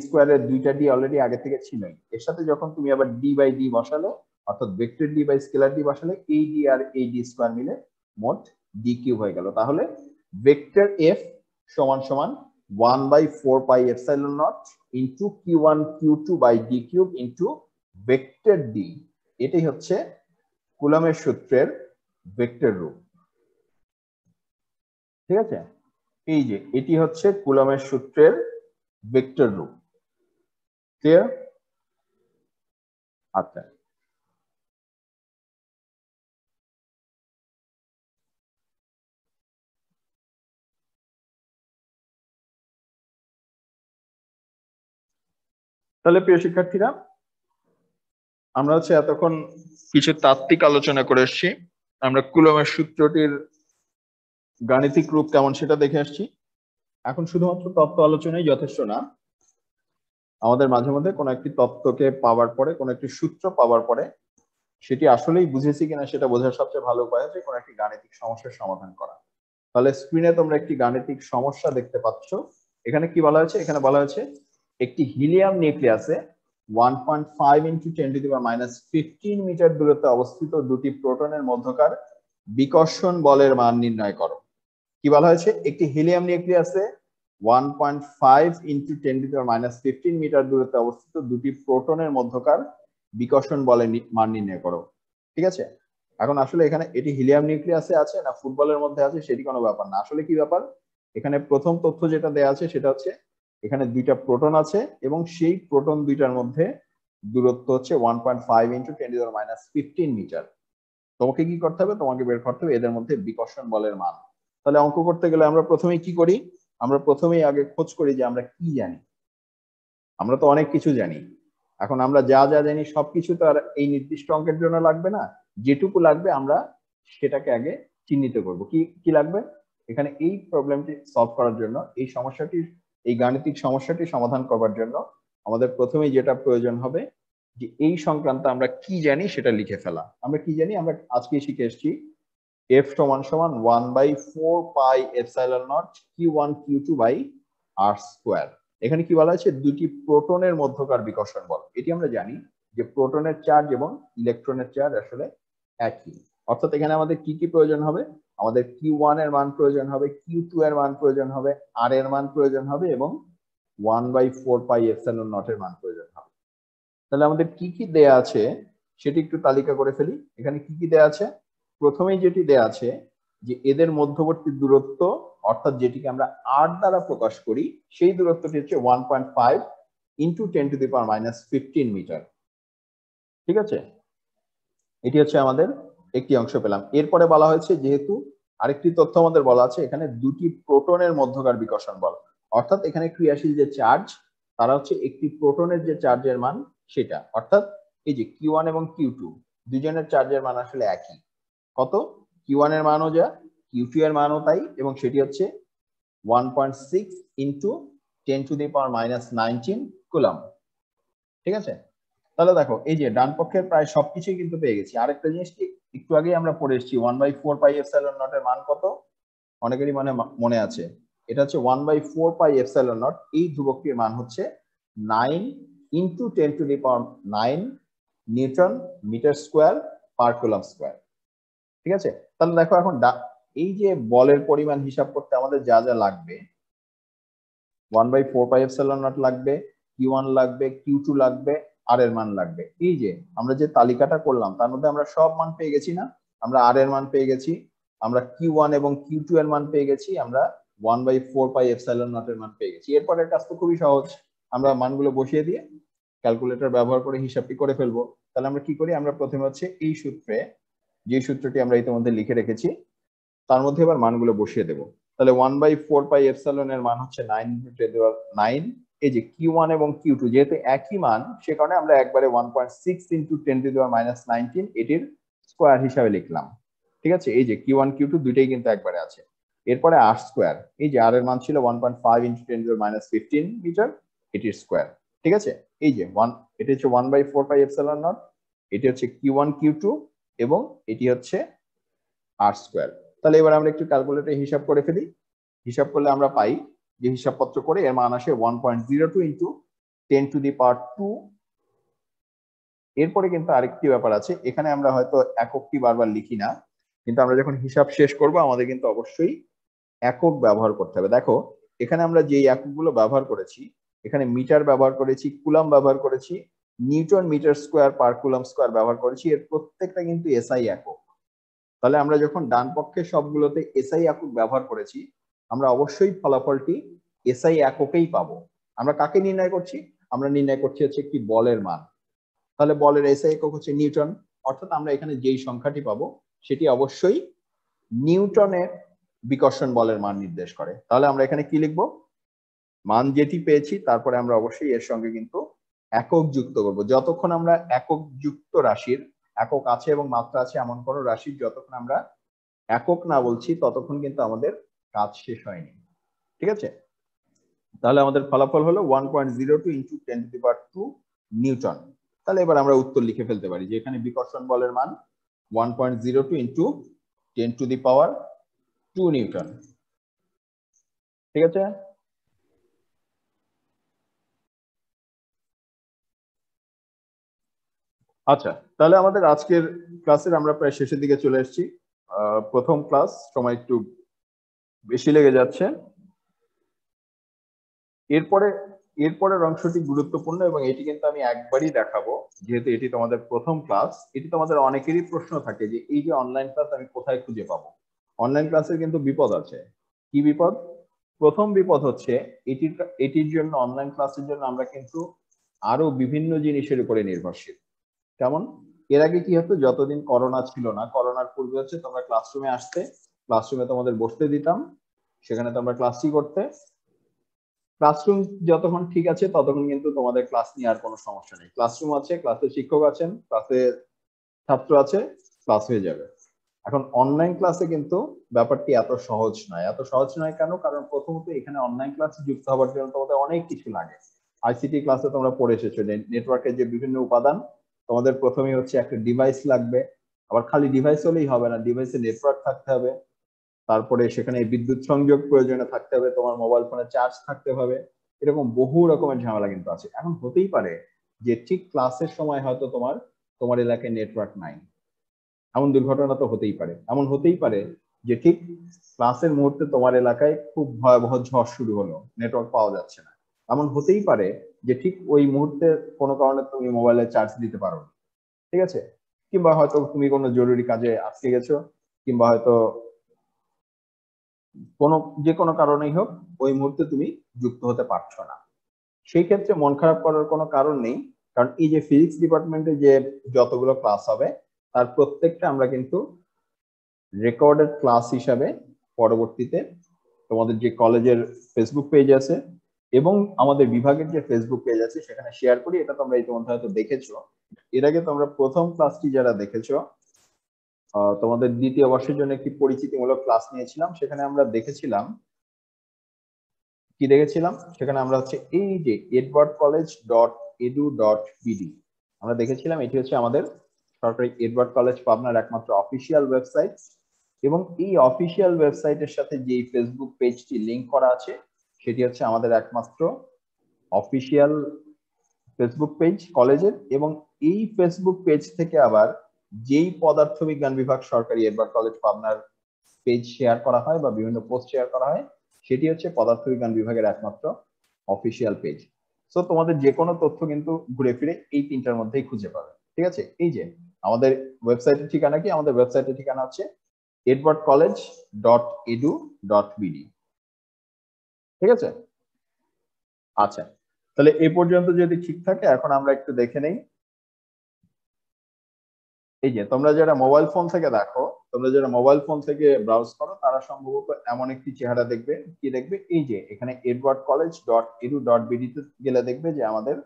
স্কয়ারের দুইটা ডি অলরেডি আগে থেকে ছিলই, এর সাথে যখন তুমি আবার ডি বাই ডি বসালে, অর্থাৎ vector D by scalar D বসালে, এই ডি আর এই ডি স্কয়ার মিলে মোট ডি কিউব হয়ে গেল। তাহলে ভেক্টর এফ সমান সমান 1/4 pi epsilon naught into q1 q2 by d cube into vector D. এটাই হচ্ছে কুলম্বের সূত্রের ভেক্টর রূপ। ঠিক আছে, এই যে এটি হচ্ছে কুলম্বের সূত্রের ভেক্টর রূপ। ক্লিয়ার? আচ্ছা, তাহলে প্রিয় শিক্ষার্থীরা, আমরা হচ্ছে এতক্ষণ কিছু তাত্ত্বিক আলোচনা করে এসেছি। আমরা কুলম্বের সূত্রটির গাণিতিক রূপ কেমন সেটা দেখে আসছি। এখন শুধুমাত্র তত্ত্ব আলোচনাই যথেষ্ট না, আমাদের মাঝে মধ্যে কোনো একটি তত্ত্বকে পাওয়ার পরে, কোনো একটি সূত্র পাওয়ার পরে সেটি আসলেই বুঝেছি কিনা সেটা বোঝার সবচেয়ে ভালো উপায় হচ্ছে কোনো একটি গাণিতিক সমস্যার সমাধান করা। তাহলে স্ক্রিনে তোমরা একটি গাণিতিক সমস্যা দেখতে পাচ্ছ। এখানে কি বলা হয়েছে? এখানে বলা হয়েছে একটি হিলিয়াম নিউক্লিয়াসে 1.5 × 10⁻15 মিটার দূরত্বে অবস্থিত দুটি প্রোটনের মধ্যকার বিকর্ষণ বলের মান নির্ণয় করো। কি বলা হয়েছে? একটি হিলিয়াম নিউক্লিয়াসে 1.5 × 10⁻15 মিটার দূরত্বে অবস্থিত দুটি প্রোটনের মধ্যকার বিকর্ষণ বলের মান নির্ণয় করো। ঠিক আছে, এখন আসলে এখানে এটি হিলিয়াম নিউক্লিয়াসে আছে না ফুটবলের মধ্যে আছে সেটি কোনো ব্যাপার না। আসলে কি ব্যাপার, এখানে প্রথম তথ্য যেটা দেয়া আছে সেটা হচ্ছে এখানে দুইটা প্রোটন আছে এবং সেই প্রোটন দুইটার মধ্যে দূরত্ব হচ্ছে 1.5 × 10⁻15 মিটার। তোমাকে কি করতে হবে? তোমাকে বের করতে হবে এদের মধ্যে বিকর্ষণ বলের মান। তাহলে অঙ্ক করতে গেলে আমরা প্রথমেই কি করি? আমরা প্রথমেই আগে খোঁজ করি যে আমরা কি জানি। আমরা তো অনেক কিছু জানি। এখন আমরা যা যা জানি সবকিছু তো আর এই নির্দিষ্ট অঙ্কের জন্য লাগবে না। যেটুকু লাগবে আমরা সেটাকে আগে চিহ্নিত করব। কি কি লাগবে? এখানে এই প্রবলেমটি সলভ করার জন্য, এই সমস্যাটি, এই গাণিতিক সমস্যাটি সমাধান করবার জন্য আমাদের প্রথমেই যেটা প্রয়োজন হবে যে এই সংক্রান্ত আমরা কি জানি সেটা লিখে ফেলা। আমরা কি জানি? আমরা আজকে শিখে এসেছি f সমান সমান 1/4 pi epsilon naught q1 q2 by r square. এখানে কি বলা হয়েছে? দুটি প্রোটনের মধ্যকার বিকর্ষণ বল। এটি আমরা জানি যে প্রোটনের চার্জ এবং ইলেকট্রনের চার্জ আসলে একই। অর্থাৎ এখানে আমাদের কি কি প্রয়োজন হবে? আমাদের q1 এর মান প্রয়োজন হবে, q2 এর মান প্রয়োজন হবে, r এর মান প্রয়োজন হবে এবং 1/4 পাই এপসাইলন নট এর মান প্রয়োজন হবে। তাহলে আমাদের কি কি দেয়া আছে সেটি একটু তালিকা করে ফেলি। এখানে কি কি দেয়া আছে? প্রথমেই যেটি দেয়া আছে যে এদের মধ্যবর্তী দূরত্ব, অর্থাৎ যেটিকে আমরা r দ্বারা প্রকাশ করি, সেই দূরত্বটি হচ্ছে 1.5 × 10⁻15 মিটার। ঠিক আছে, এটি হচ্ছে আমাদের একটি অংশ পেলাম। এরপরে বলা হয়েছে যেহেতু আরেকটি তথ্য আমাদের বলা আছে এখানে দুটি প্রোটনের মধ্যকার বিকর্ষণ বল, অর্থাৎ এখানে ক্রিয়াশীল যে চার্জ তারা হচ্ছে একটি প্রোটনের যে চার্জের মান সেটা, অর্থাৎ এই যে Q1 এবং Q2 দুজনের চার্জের মান আসলে একই। কত? Q1 এর মানও যা, Q2 এর মানও তাই, এবং সেটি হচ্ছে 1.6 ইন্টু 10⁻⁻19 কুলম্ব। ঠিক আছে? তাহলে দেখো এই যে ডান পক্ষের প্রায় সবকিছুই কিন্তু পেয়ে গেছি। আরেকটা জিনিস কি একটু আগেই আমরা পড়ে এসেছি 1/4 পাই এপসাইলন নট এর মান কত? অনেকেরই মনে আছে, এটা হচ্ছে 1/4 পাই এপসাইলন নট। এই ধ্রুবকটির মান হচ্ছে 9 into 10⁹ newton metre square per coulomb square. ঠিক আছে? তাহলে দেখো এখন এই যে বলের পরিমাণ হিসাব করতে আমাদের যা যা লাগবে, 1/4 পাই এপসাইলন নট লাগবে, Q1 লাগবে, Q2 লাগবে, আর এর মান লাগবে। এই যে আমরা যে তালিকাটা করলাম তার মধ্যে আমরা সব মান পেয়ে গেছি না? আমরা আর এর মান পেয়ে গেছি, আমরা Q1 এবং Q2 এর মান পেয়ে গেছি, আমরা 1/4 পাই এপসাইলন নট এর মান পেয়ে গেছি। এরপরের কাজ তো খুবই সহজ, আমরা মানগুলো বসিয়ে দিয়ে ক্যালকুলেটর ব্যবহার করে হিসাবটি করে ফেলবো। তাহলে আমরা কি করি, আমরা প্রথমে হচ্ছে এই সূত্রে, যে সূত্রটি আমরা ইতিমধ্যে লিখে রেখেছি তার মধ্যে এবার মানগুলো বসিয়ে দেবো। তাহলে 1/4 পাই এপসাইলন এর মান হচ্ছে 9 এই যে Q1 এবং Q2 যেহেতু একই মান, সে কারণে আমরা একবারে 1.6 ইন্টু 10⁻⁻19 এটির স্কোয়ার হিসাবে লিখলাম। ঠিক আছে? এই যে Q1 Q2 দুইটাই কিন্তু একবারে আছে। এরপরে আর স্কোয়ার, এই যে আর এর মান ছিল 1.5 ইন্টু 10⁻15 মিটার, এটির স্কোয়ার। ঠিক আছে? এই যে এটি হচ্ছে 1/4 পাই এপসাইলন নট, এটি হচ্ছে Q1 Q2 এবং এটি হচ্ছে আর স্কোয়ার। তাহলে এবার আমরা একটু ক্যালকুলেটরে হিসাব করে ফেলি। হিসাব করলে আমরা পাই যে হিসাবপত্র করে এর মান আসে 1.02 ইন্টু 10⁻²। এরপরে কিন্তু আরেকটি ব্যাপার আছে, এখানে আমরা হয়তো এককটি বারবার লিখি না, কিন্তু আমরা যখন হিসাব শেষ করব আমাদের কিন্তু অবশ্যই একক ব্যবহার করতে হবে। দেখো এখানে আমরা যে এককগুলো ব্যবহার করেছি, এখানে মিটার ব্যবহার করেছি, কুলাম ব্যবহার করেছি, newton metre square per coulomb square ব্যবহার করেছি। এর প্রত্যেকটা কিন্তু এসআই একক। তাহলে আমরা যখন ডান পক্ষে সবগুলোতে এসআই একক ব্যবহার করেছি, আমরা অবশ্যই ফলাফলটি এসআই এককেই পাবো। আমরা কাকে নির্ণয় করছি? আমরা নির্ণয় করছি হচ্ছে একটি বলের মান। তাহলে বলের এসআই একক হচ্ছে নিউটন, অর্থাৎ আমরা এখানে যেই সংখ্যাটি পাবো সেটি অবশ্যই নিউটনের বিকর্ষণ বলের মান নির্দেশ করে। তাহলে আমরা এখানে কি লিখবো? মান যেটি পেয়েছি তারপরে আমরা অবশ্যই এর সঙ্গে কিন্তু একক যুক্ত করব। যতক্ষণ আমরা একক যুক্ত রাশির, একক আছে এবং মাত্রা আছে এমন কোনো রাশির যতক্ষণ আমরা একক না বলছি ততক্ষণ কিন্তু আমাদের কাজ শেষ হয়নি। ঠিক আছে? তাহলে আমাদের ফলাফল হলো 1.02 ইন্টু 10⁻² নিউটন। তাহলে এবার আমরা উত্তর লিখে ফেলতে পারি যে এখানে বিকর্ষণ বলের মান 1.02 ইন্টু 10⁻² নিউটন। ঠিক আছে? আচ্ছা, তাহলে আমাদের আজকের ক্লাসের আমরা প্রায় শেষের দিকে চলে এসেছি। প্রথম ক্লাস, সময় একটু বেশি লেগে যাচ্ছে। এরপরের অংশটি গুরুত্বপূর্ণ এবং এটি কিন্তু আমি একবারই দেখাবো, যেহেতু এটি তোমাদের প্রথম ক্লাস। এটি তোমাদের অনেকেরই প্রশ্ন থাকে যে এই যে অনলাইন ক্লাস আমি কোথায় খুঁজে পাবো। অনলাইন ক্লাসের কিন্তু বিপদ আছে। কি বিপদ? প্রথম বিপদ হচ্ছে এটির জন্য, অনলাইন ক্লাসের জন্য আমরা কিন্তু আরো বিভিন্ন জিনিসের উপরে নির্ভরশীল। কেমন? এর আগে কি হতো, যতদিন করোনা ছিল না, করোনার পূর্বে হচ্ছে তোমরা ক্লাসরুমে আসতে, ক্লাসরুমে তোমাদের বসতে দিতাম, সেখানে তোমরা ক্লাসই করতে। ক্লাসরুম যতক্ষণ ঠিক আছে ততক্ষণ কিন্তু তোমাদের ক্লাস নিয়ে আর কোনো সমস্যা নেই। ক্লাসরুম আছে, ক্লাসে শিক্ষক আছেন, ক্লাসে ছাত্র আছে, ক্লাস হয়ে যাবে। এখন অনলাইন ক্লাসে কিন্তু ব্যাপারটি এত সহজ নয়। এত সহজ নয় কেন? কারণ প্রথমত এখানে অনলাইন ক্লাসে যুক্ত হওয়ার জন্য তোমাদের অনেক কিছু লাগে। আইসিটি ক্লাসে তোমরা পড়ে এসেছো যে নেটওয়ার্কের যে বিভিন্ন উপাদান, তোমাদের প্রথমেই হচ্ছে একটা ডিভাইস লাগবে। আবার খালি ডিভাইস হলেই হবে না, ডিভাইসে নেটওয়ার্ক থাকতে হবে, তারপরে সেখানে বিদ্যুৎ সংযোগ প্রয়োজনে থাকতে হবে, তোমার মোবাইল ফোনে চার্জ থাকতে হবে। এরকম বহু রকমের ঝামেলা কিন্তু আছে। এখন হতেই পারে যে ঠিক ক্লাসের সময় হয়তো তোমার এলাকায় নেটওয়ার্ক নাই, এমন দুর্ঘটনা তো হতেই পারে। এমন হতেই পারে যে ঠিক ক্লাসের মুহূর্তে তোমার এলাকায় খুব ভয়াবহ ঝড় শুরু হলো, নেটওয়ার্ক পাওয়া যাচ্ছে না। এমন হতেই পারে যে ঠিক ওই মুহূর্তে কোনো কারণে তুমি মোবাইলে চার্জ দিতে পারো। ঠিক আছে? কিংবা হয়তো তুমি কোনো জরুরি কাজে আটকে গেছো, কিংবা হয়তো যে কোনো কারণেই হোক ওই মুহূর্তে তুমি যুক্ত হতে পারছো না। সেই ক্ষেত্রে মন খারাপ করার কোনো কারণ নেই, কারণ এই যে ফিজিক্স ডিপার্টমেন্টে যে যতগুলো ক্লাস হবে তার প্রত্যেকটা আমরা কিন্তু রেকর্ডেড ক্লাস হিসাবে পরবর্তীতে তোমাদের যে কলেজের ফেসবুক পেজ আছে এবং আমাদের বিভাগের যে ফেসবুক পেজ আছে সেখানে শেয়ার করি। এটা তোমরা ইতিমধ্যে হয়তো দেখেছো এর আগে তোমরা প্রথম ক্লাসটি যারা দেখেছো, তোমাদের দ্বিতীয় বর্ষের জন্য একটি পরিচিতিমূলক ক্লাস নিয়েছিলাম। সেখানে আমরা দেখেছিলাম কি দেখেছিলাম, সেখানে আমরা হচ্ছে এই যে edwardcollege.edu.bd আমরা দেখেছিলাম। এটি হচ্ছে আমাদের সরকারি এডওয়ার্ড কলেজ পাবনার একমাত্র অফিসিয়াল ওয়েবসাইট, এবং এই অফিসিয়াল ওয়েবসাইটের সাথে যে ফেসবুক পেজটি লিংক করা আছে সেটি হচ্ছে আমাদের একমাত্র অফিসিয়াল ফেসবুক পেজ কলেজের। এবং এই ফেসবুক পেজ থেকে আবার যেই পদার্থবিজ্ঞান বিভাগ সরকারি এডওয়ার্ড কলেজ পাবনার পেজ শেয়ার করা হয় বা বিভিন্ন পোস্ট শেয়ার করা হয়, সেটি হচ্ছে পদার্থবিজ্ঞান বিভাগের একমাত্র অফিসিয়াল পেজ। সো তোমাদের যে কোনো তথ্য কিন্তু ঘুরে ফিরে এই তিনটার মধ্যেই খুঁজে পাবে। ঠিক আছে, এই যে আমাদের ওয়েবসাইটের ঠিকানা কি, আমাদের ওয়েবসাইটের ঠিকানা হচ্ছে edwardcollege.edu.bd। ঠিক আছে, আচ্ছা তাহলে এই পর্যন্ত যদি ঠিক থাকে, এখন আমরা একটু দেখে নেই। এই যে তোমরা যারা মোবাইল ফোন থেকে দেখো, তোমরা যারা মোবাইল ফোন থেকে ব্রাউজ করো, তারা সম্ভবত এমন একটি চেহারা দেখবে। কি দেখবে, এই যে এখানে edwardcollege.edu.bd তে গেলে দেখবে যে আমাদের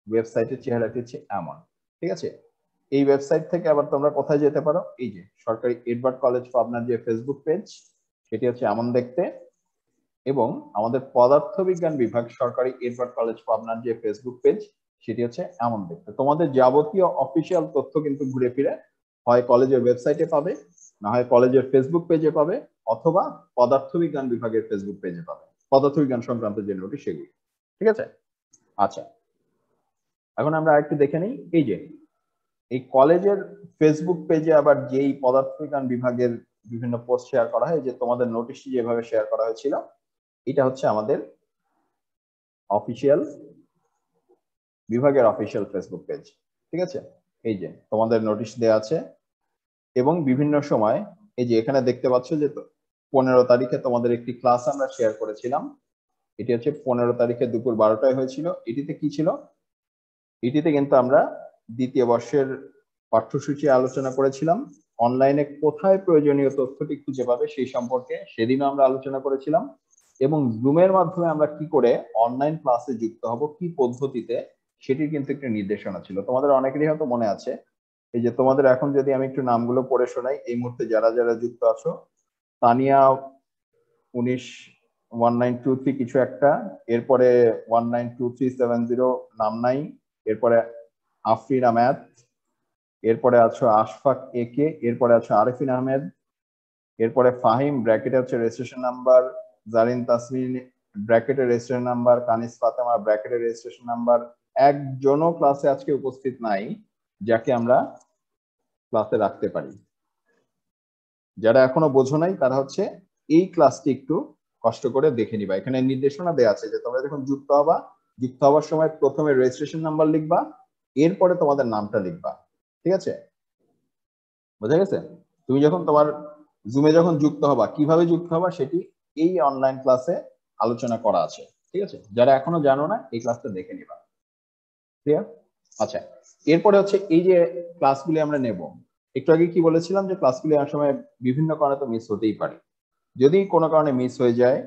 ওয়েবসাইটের চেহারাটি হচ্ছে এমন। ঠিক আছে, এই ওয়েবসাইট থেকে আবার তোমরা কোথায় যেতে পারো, এই যে সরকারি এডওয়ার্ড কলেজ পাবনার যে ফেসবুক পেজ সেটি হচ্ছে এমন দেখতে, এবং আমাদের পদার্থবিজ্ঞান বিভাগ সরকারি এডওয়ার্ড কলেজ পাবনার যে ফেসবুক পেজ সেটি হচ্ছে এমন দেখতে। তোমাদের যাবতীয় অফিসিয়াল তথ্য কিন্তু ঘুরে ফিরে হয় কলেজের ওয়েবসাইটে পাবে, না হয় কলেজের ফেসবুক পেজে পাবে, অথবা পদার্থবিজ্ঞান বিভাগের ফেসবুক পেজে পাবে, পদার্থবিজ্ঞান সংক্রান্ত যে নোটিশ সেগুলি। ঠিক আছে, আচ্ছা এখন আমরা আরেকটু দেখে নিই। এই যে এই কলেজের ফেসবুক পেজে আবার যেই পদার্থবিজ্ঞান বিভাগের বিভিন্ন পোস্ট শেয়ার করা হয়, যে তোমাদের নোটিশটি যেভাবে শেয়ার করা হয়েছিল, এটা হচ্ছে আমাদের অফিসিয়াল বিভাগের অফিসিয়াল ফেসবুক পেজ। ঠিক আছে, এই যে তোমাদের নোটিশ দেওয়া আছে, এবং বিভিন্ন সময় এই যে এখানে দেখতে পাচ্ছ যে 15 তারিখে তোমাদের একটি ক্লাস আমরা শেয়ার করেছিলাম। এটি হচ্ছে 15 তারিখে দুপুর 12টায় হয়েছিল। এটিতে কি ছিল, এটিতে কিন্তু আমরা দ্বিতীয় বর্ষের পাঠ্যসূচি আলোচনা করেছিলাম। অনলাইনে কোথায় প্রয়োজনীয় তথ্যটি খুঁজে পাবে সেই সম্পর্কে সেদিনও আমরা আলোচনা করেছিলাম, এবং জুমের মাধ্যমে আমরা কি করে অনলাইন ক্লাসে যুক্ত হব, কি পদ্ধতিতে, সেটির কিন্তু একটা নির্দেশনা ছিল। তোমাদের অনেকেরই হয়তো মনে আছে। এই যে তোমাদের এখন যদি আমি একটু নামগুলো পড়ে শোনাই, এই মুহূর্তে যারা যারা যুক্ত আছো, তানিয়া 191923 কিছু একটা, এরপরে 192370 নাম নাই, এরপরে আফরিন আহমেদ, এরপরে আছো আশফাক একে, এরপরে আছো আরিফিন আহমেদ, এরপরে ফাহিম ব্র্যাকেটে হচ্ছে রেজিস্ট্রেশন নাম্বার, জারিন তাসমিন ব্র্যাকেটের রেজিস্ট্রেশন নাম্বার, কানিস ফাতেমা ব্র্যাকেটের রেজিস্ট্রেশন নাম্বার। একজনও ক্লাসে আজকে উপস্থিত নাই যাকে আমরা ক্লাসে রাখতে পারি। যারা এখনো বোঝো নাই তারা হচ্ছে এই ক্লাসটি একটু কষ্ট করে দেখে নিবা। এখানে নির্দেশনা দেওয়া আছে যে তোমরা যখন যুক্ত হবা, যুক্ত হওয়ার সময় প্রথমে রেজিস্ট্রেশন নাম্বার লিখবা, এরপরে তোমাদের নামটা লিখবা। ঠিক আছে, বোঝা গেছে? তুমি যখন তোমার জুমে যখন যুক্ত হবা, কিভাবে যুক্ত হবা সেটি এই অনলাইন ক্লাসে আলোচনা করা আছে। ঠিক আছে, যারা এখনো জানো না এই ক্লাসটা দেখে নিবা। ক্লিয়ার? আচ্ছা, এরপরে হচ্ছে এই যে ক্লাসগুলি আমরা নেব, একটু আগে কি বলেছিলাম যে ক্লাসগুলি অনেক সময় বিভিন্ন কারণে তো মিস হতেই পারে। যদি কোনো কারণে মিস হয়ে যায়,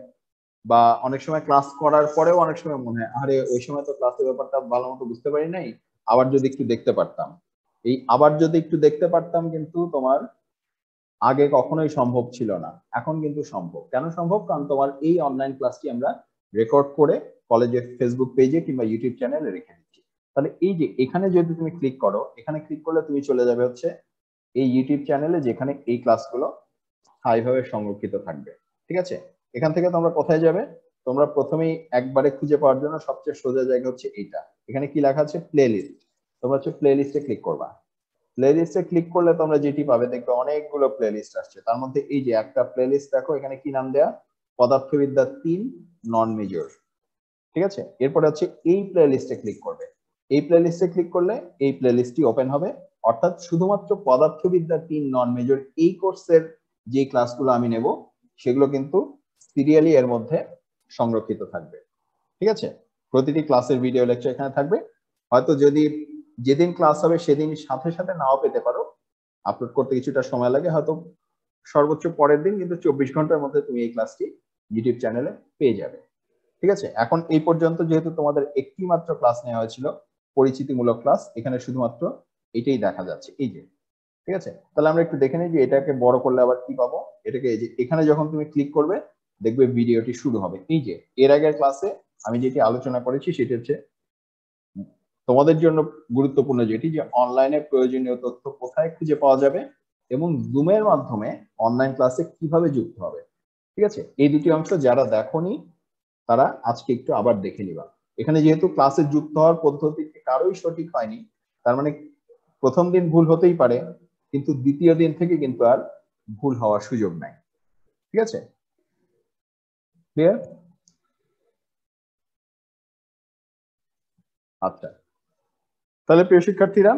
বা অনেক সময় ক্লাস করার পরেও অনেক সময় মনে হয় আরে ওই সময় তো ক্লাসের ব্যাপারটা ভালো মতো বুঝতে পারি নাই, আবার যদি একটু দেখতে পারতাম। এই আবার যদি একটু দেখতে পারতাম কিন্তু তোমার আগে কখনোই সম্ভব ছিল না, এখন কিন্তু সম্ভব। কেন সম্ভব? কারণ তোমার এই অনলাইন ক্লাসটি আমরা রেকর্ড করে কলেজের ফেসবুক পেজে কিংবা ইউটিউব চ্যানেলে রেখে দিচ্ছি। তাহলে এই যে এখানে যদি তুমি ক্লিক করো, এখানে ক্লিক করলে তুমি চলে যাবে হচ্ছে এই ইউটিউব চ্যানেলে, যেখানে এই ক্লাসগুলো স্থায়ীভাবে সংরক্ষিত থাকবে। ঠিক আছে, এখান থেকে তোমরা কোথায় যাবে? তোমরা প্রথমেই একবারে খুঁজে পাওয়ার জন্য সবচেয়ে সোজা জায়গা হচ্ছে এইটা, এখানে কি লেখা আছে প্লে লিস্ট। তোমরা হচ্ছে প্লে লিস্টে ক্লিক করবা। প্লে লিস্টে ক্লিক করলে তোমরা যেটি পাবে, দেখবে অনেকগুলো প্লে লিস্ট আসছে। তার মধ্যে এই যে একটা প্লে লিস্ট দেখো, এখানে কি নাম দেয়া, পদার্থবিদ্যা 3 নন মেজর। ঠিক আছে, এরপরে হচ্ছে এই প্লে লিস্টে ক্লিক করবে। এই প্লে লিস্টে ক্লিক করলে এই প্লে লিস্টটি ওপেন হবে, অর্থাৎ শুধুমাত্র পদার্থবিদ্যা 3 নন মেজর এই কোর্সের যে ক্লাসগুলো আমি নেব সেগুলো কিন্তু সিরিয়ালি এর মধ্যে সংরক্ষিত থাকবে। ঠিক আছে, প্রতিটি ক্লাসের ভিডিও লেকচার এখানে থাকবে। হয়তো যদি যেদিন ক্লাস হবে সেদিন সাথে সাথে নাও পেতে পারো, আপলোড করতে কিছুটা সময় লাগে, হয়তো সর্বোচ্চ পরের দিন, কিন্তু 24 ঘন্টার মধ্যে তুমি এই ক্লাসটি ইউটিউব চ্যানেলে পেয়ে যাবে। ঠিক আছে, এখন এই পর্যন্ত যেহেতু তোমাদের একটি মাত্র ক্লাস নেওয়া হয়েছিল, পরিচিতিমূলক ক্লাস, এখানে শুধুমাত্র এটাই দেখা যাচ্ছে, এই যে, ঠিক আছে। তাহলে আমরা একটু দেখে নিই যে এটাকে বড় করলে আবার কি পাবো। এটাকে এই যে এখানে যখন তুমি ক্লিক করবে দেখবে ভিডিওটি শুরু হবে। এই যে এর আগের ক্লাসে আমি যেটি আলোচনা করেছি সেটা হচ্ছে তোমাদের জন্য গুরুত্বপূর্ণ যেটি, যে অনলাইনে প্রয়োজনীয় তথ্য কোথায় খুঁজে পাওয়া যাবে এবং জুমের মাধ্যমে অনলাইন ক্লাসে কিভাবে যুক্ত হবে। ঠিক আছে, এই দুটি অংশ যারা দেখোনি তারা আজকে একটু আবার দেখে নিবা। এখানে যেহেতু ক্লাসে যুক্ত হওয়ার পদ্ধতি কারোই সঠিক হয়নি, তার মানে প্রথম দিন ভুল হতেই পারে, কিন্তু দ্বিতীয় দিন থেকে কিন্তু আর ভুল হওয়ার সুযোগ নাই। ঠিক আছে, ক্লিয়ার? আচ্ছা, তাহলে প্রিয় শিক্ষার্থীরা,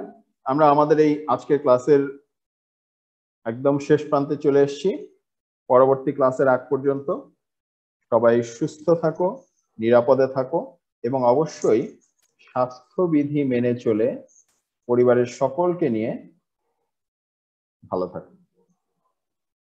আমরা আমাদের এই আজকের ক্লাসের একদম শেষ প্রান্তে চলে এসেছি। পরবর্তী ক্লাসের আগ পর্যন্ত সবাই সুস্থ থাকো, নিরাপদে থাকো এবং অবশ্যই স্বাস্থ্যবিধি মেনে চলে পরিবারের সকলকে নিয়ে ভালো থাকো।